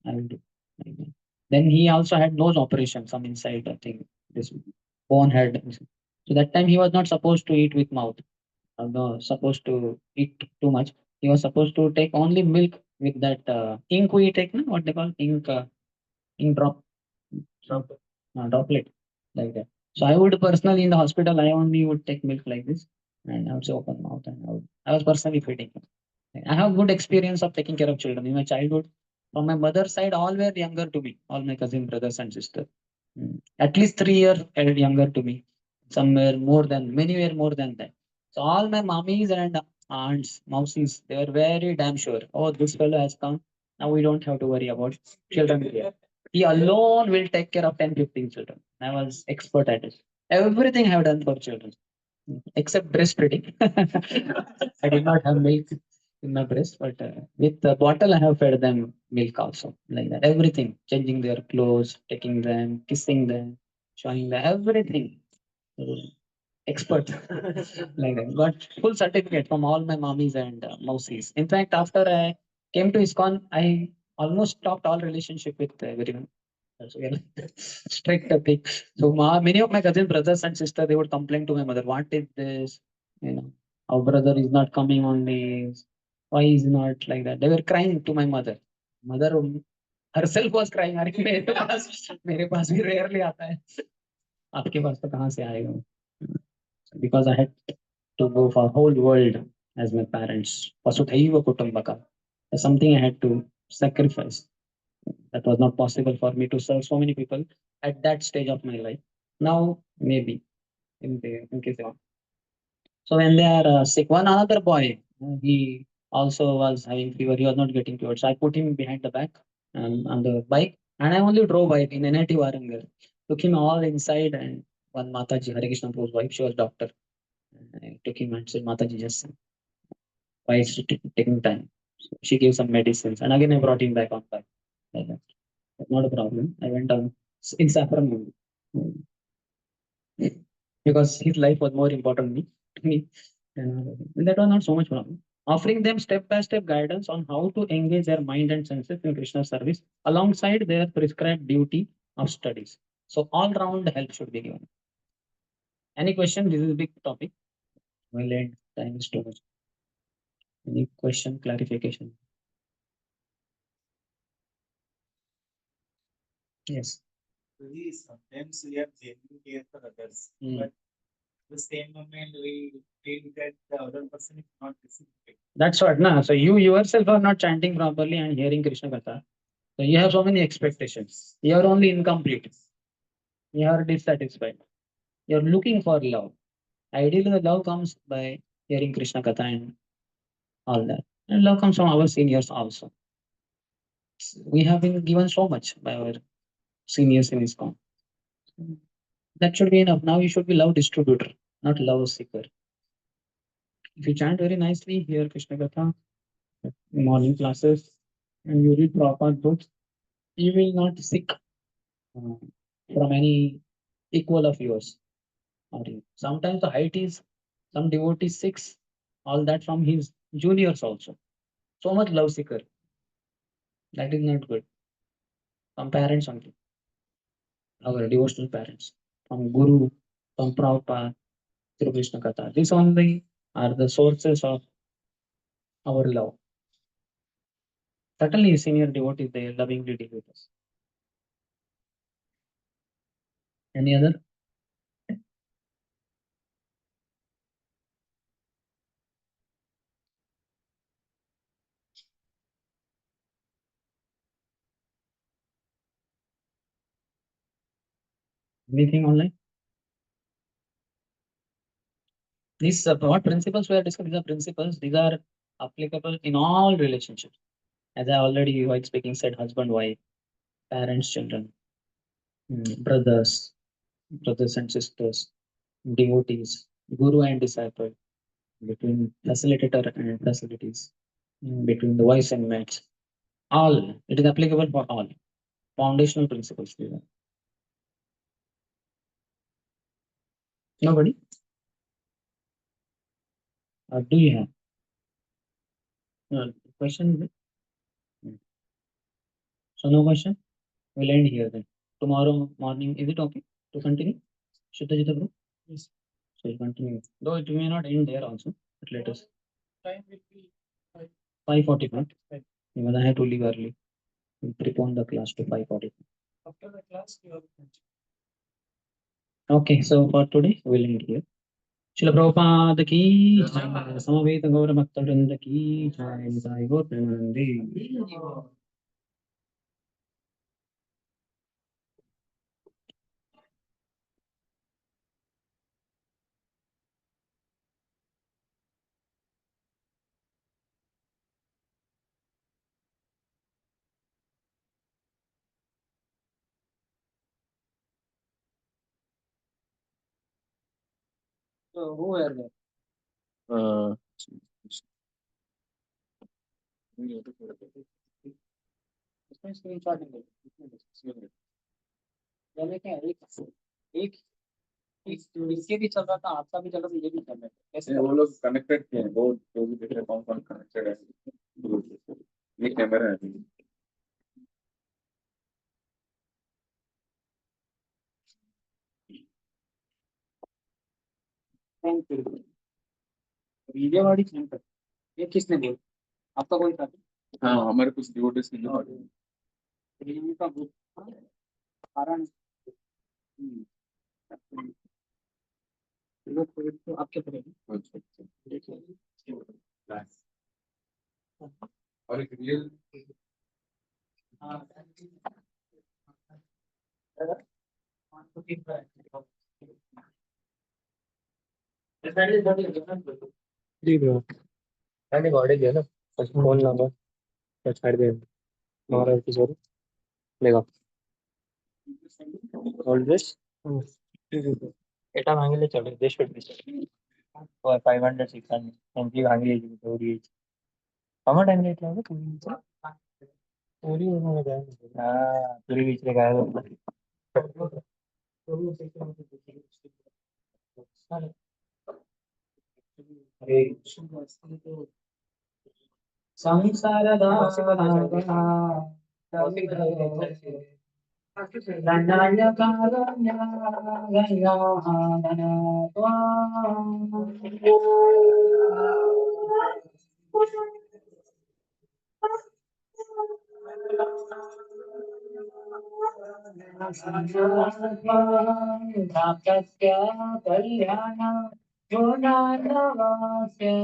I will do. Like that. Then he also had nose operation, some inside, I think, this bone had. So that time he was not supposed to eat with mouth. No, supposed to eat too much. He was supposed to take only milk with that ink we take, no? What they call ink drop, droplet, like that. So I would personally in the hospital, I only would take milk like this, and I would say open mouth, and I was personally feeding him. I have good experience of taking care of children in my childhood. From my mother's side, all were younger to me, all my cousin brothers and sisters. At least 3 years younger to me. Some were more than, many were more than that. So all my mummies and aunts, mousies, they were very damn sure. Oh, this fellow has come. Now we don't have to worry about children here. He alone will take care of 10, 15 children. I was expert at it. Everything I have done for children, except breastfeeding. I did not have milk in my breast, but with the bottle, I have fed them milk also, like that. Everything, changing their clothes, taking them, kissing them, showing them everything. So, expert, like that. Got full certificate from all my mommies and mousies. In fact, after I came to ISKCON, I almost stopped all relationship with everyone. So we are strict thing. So many of my cousin brothers and sisters, they would complain to my mother, "What is this? Our brother is not coming on days. Why is he not like that?" They were crying to my mother. Mother herself was crying. अरे मेरे पास भी rarely आता है. आपके पास तो कहाँ से आएगा? Because I had to go for whole world as my parents. Vasudhaiva Kutumbaka. That's something I had to sacrifice. That was not possible for me to serve so many people at that stage of my life. Now, maybe in case they want. So when they are sick, one another boy, he also was having fever. He was not getting cured. So I put him behind the back on the bike, and I only drove bike in NIT Warangal. Took him all inside, and one Mataji, Hare Krishna Prabhu's wife, she was doctor. And I took him and said, Mataji, just why is it taking time? So she gave some medicines, and again I brought him back on bike. Like that. Not a problem. I went on in Saffron only. Because his life was more important to me. And that was not so much problem. Offering them step by step guidance on how to engage their mind and senses in Krishna service alongside their prescribed duty of studies. So all round help should be given. Any question? This is a big topic. Well, end time is too much. Any question, clarification? Yes. Really, sometimes we are genuine care for others, Mm. but the same moment we feel that the other person is not listening. That's what, na. So you yourself are not chanting properly and hearing Krishna Katha. So you have so many expectations. You are only incomplete. You are dissatisfied. You are looking for love. Ideally, the love comes by hearing Krishna Katha and all that. And love comes from our seniors also. We have been given so much by our seniors in ISKCON. That should be enough. Now you should be love distributor, not love seeker. If you chant very nicely, hear Krishna Katha, morning classes, and you read Prabhupada books, you will not seek uh, from any equal of yours. Or sometimes the height is some devotee seeks all that from his juniors also. So much love seeker. That is not good. From parents only, our devotional parents, from Guru, from Prabhupada, through Krishna Katha. These only are the sources of our love. Certainly, senior devotees, they lovingly deal with us. Any other? Anything online? These what principles we are discussing? These are principles. These are applicable in all relationships. As I already, while speaking, said husband, wife, parents, children, brothers and sisters, devotees, guru and disciple, between facilitator and facilities, between the wise and mates. All it is applicable for all foundational principles. These are. Nobody? Do you have? Question? Is it? Hmm. So no question. We'll end here then. Tomorrow morning, is it okay to continue? Shuddhajita bro? Yes. So we'll continue. Though it may not end there also, but let us. Time will be 5:45. Right. Because I have to leave early. We'll prepone the class to 5:45. After the class, you have Okay, so for today, we'll end here. Srila Prabhupada ki jai, Samaveta Gaura Bhakta Vrinda ki jai, Sai Gaur Premanande. So who are there? इसमें screenshot नहीं लेते यानी क्या एक इसके भी चल रहा था आपका भी चल रहा था ये भी चल रहा है कैसे वो लोग कनेक्टेड थे बहुत जो भी देख रहे कौन कौन कनेक्टेड है ये कैमरा है अभी थैंक यू वीडियो वाली सेंटर ये किसने बोला आपका कोई था हाँ हमारे कुछ डिवोटीज के लिए रिव्यू का बुक कारण लोग तो आपके पड़ेगा देखिए और एक रियल जी ब्रो मैंने ऑर्डर किया ना फोन नंबर तो छाड़ दे हमारा एपिसोड लेगा ऑलवेज এটা ভাঙিলে চলে দেশ করতে और 500 600 एमपी भांगी थोड़ी कमा टाइम लेट लगा पूरी उन्होंने गया हां पूरी बीच में गया संसार प्राप्तस्य कल्याण गुणानवास्य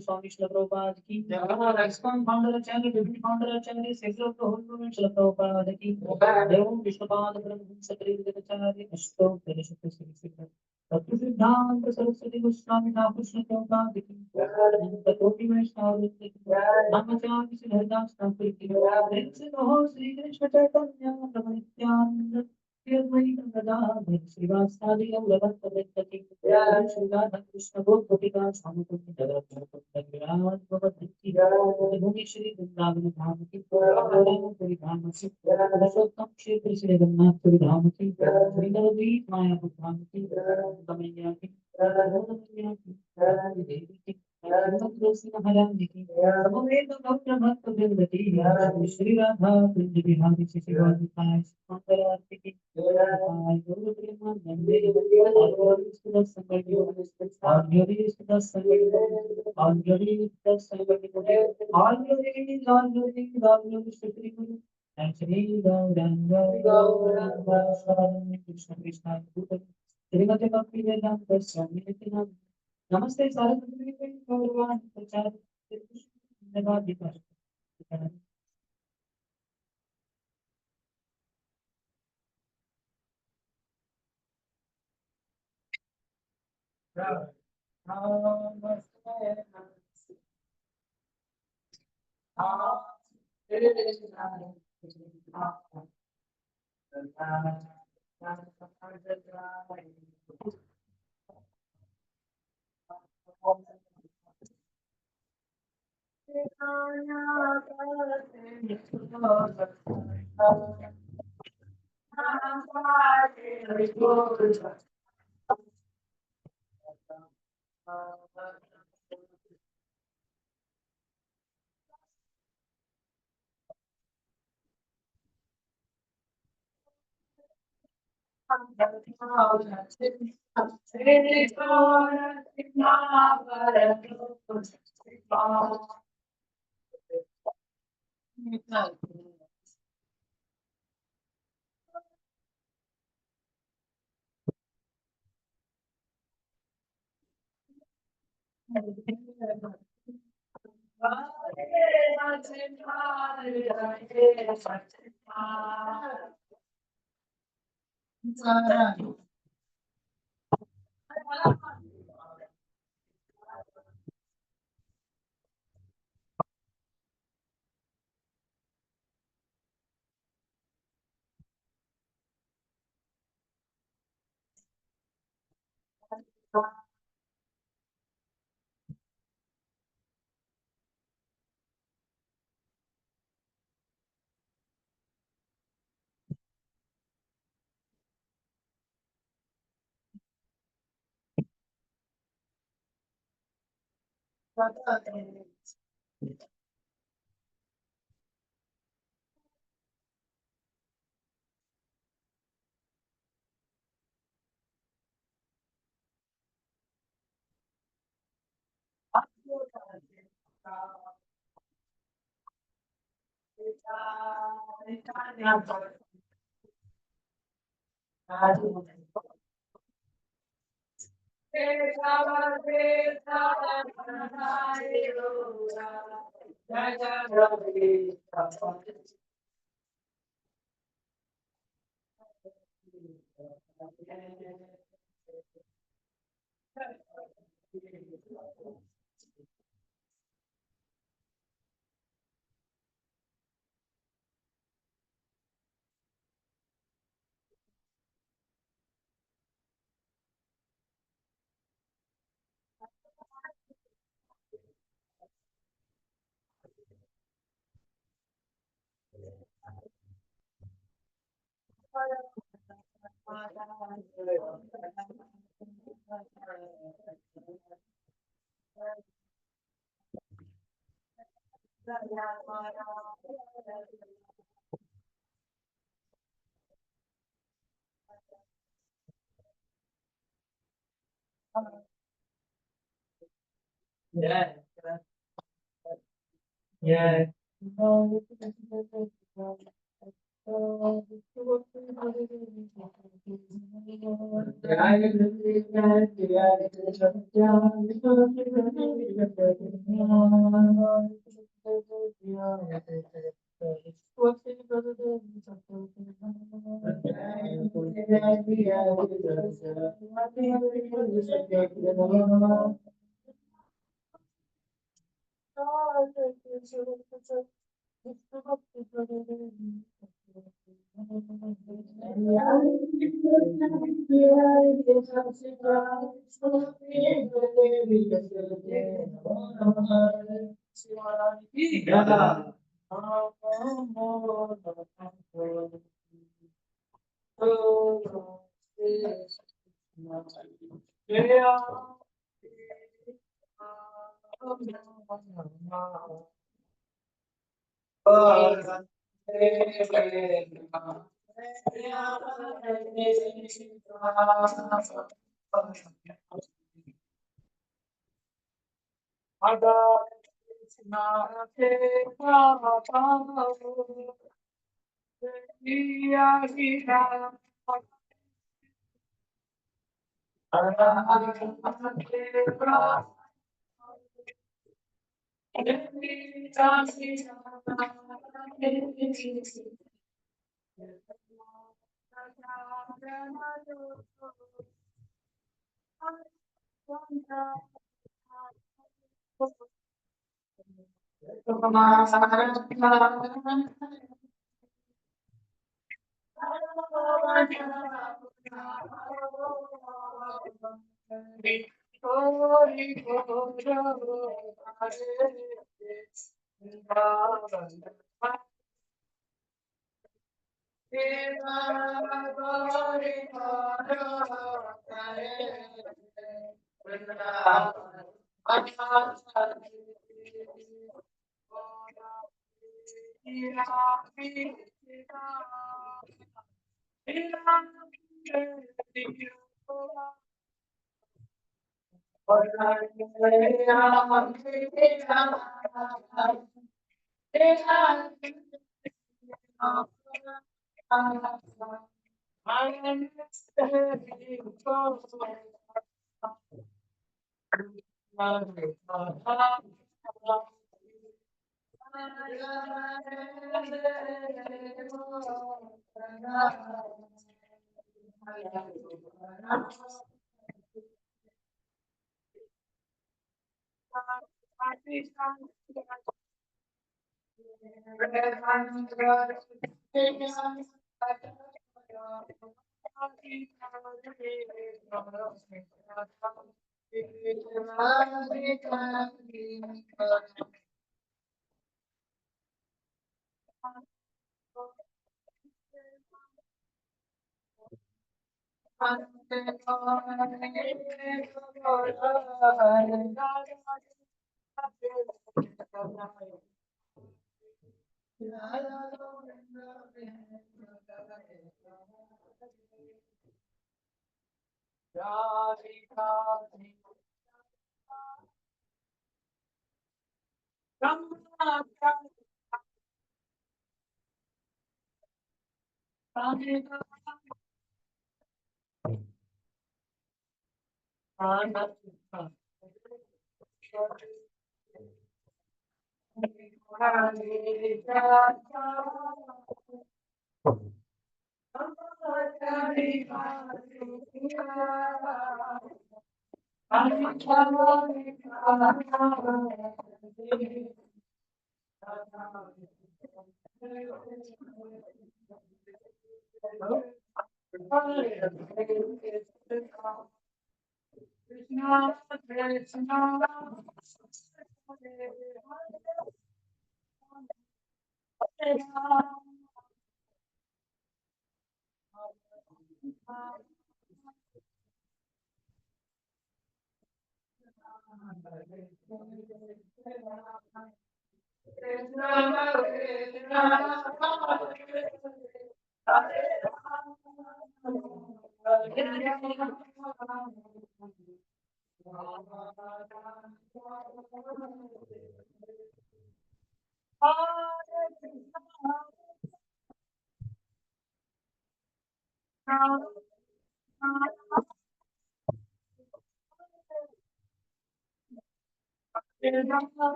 Swami Srila Prabhupada ki. ISKCON founder Acharya, Deputy founder Acharya, Secretary of the whole movement Srila Prabhupada ki. Devam Vishnupad Brahma Acharya, Ashtottara Shakti Tatu Siddhanta Saraswati Goswami Thakur Srila Prabhupada ki. The Koti Vaishnavas ki. Namacharya Sri Haridas Thakur ki. Prince of all Sri Krishna Chaitanya, Nityananda. श्रीवासादि Krishna गोपिका भूमि श्री वृंदावन धाम की धाम पुरुषोत्तम क्षेत्र श्री रघुनाथपुरी धाम की श्रीनवद्वीप मायापुर धाम की कमैया की देवी की महारानी की समवेत भक्त भक्त वृंद की श्री राधा कुंज बिहारी श्री आरती की श्रीमती भक्ति वेदांत स्वामी नित्यानंद नमस्ते सारस्वती भगवान प्रचार धन्यवाद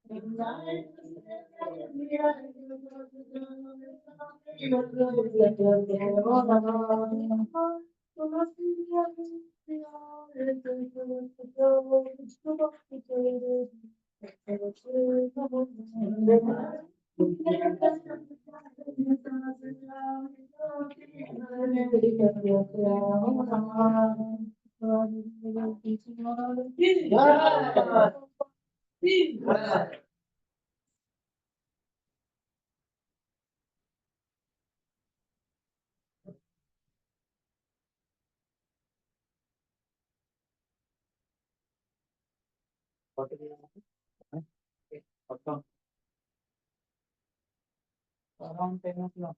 Around 10 o'clock.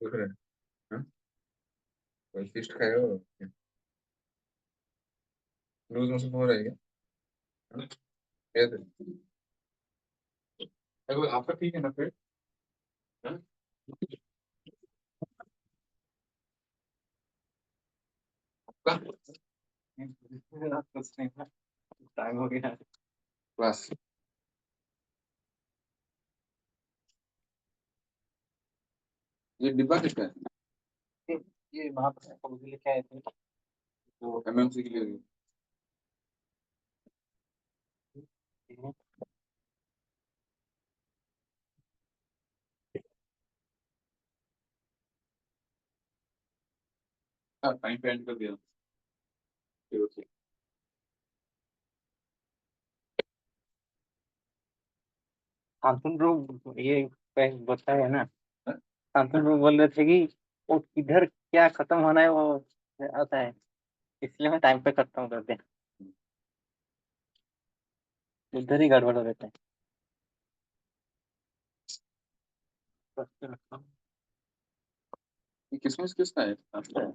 दूसरे हाँ कोई फिस्ट खाए हो लूज मोशन हो रहा है क्या हाँ? ये तो आपका ठीक है ना फिर हाँ? आपका टाइम हो गया क्लास ये डिब्बा किसका है ये वहाँ पर मुझे लेके आए थे तो एमएमसी के लिए हाँ टाइम पे एंड कर दिया ठीक है शांतनु ब्रो ये बताया है ना शांतनु ब्रो बोल रहे थे कि वो किधर क्या खत्म होना है वो आता है इसलिए मैं टाइम पे खत्म करते हैं उधर ही गड़बड़ हो रहता है ये किसमिस किसका है आपका है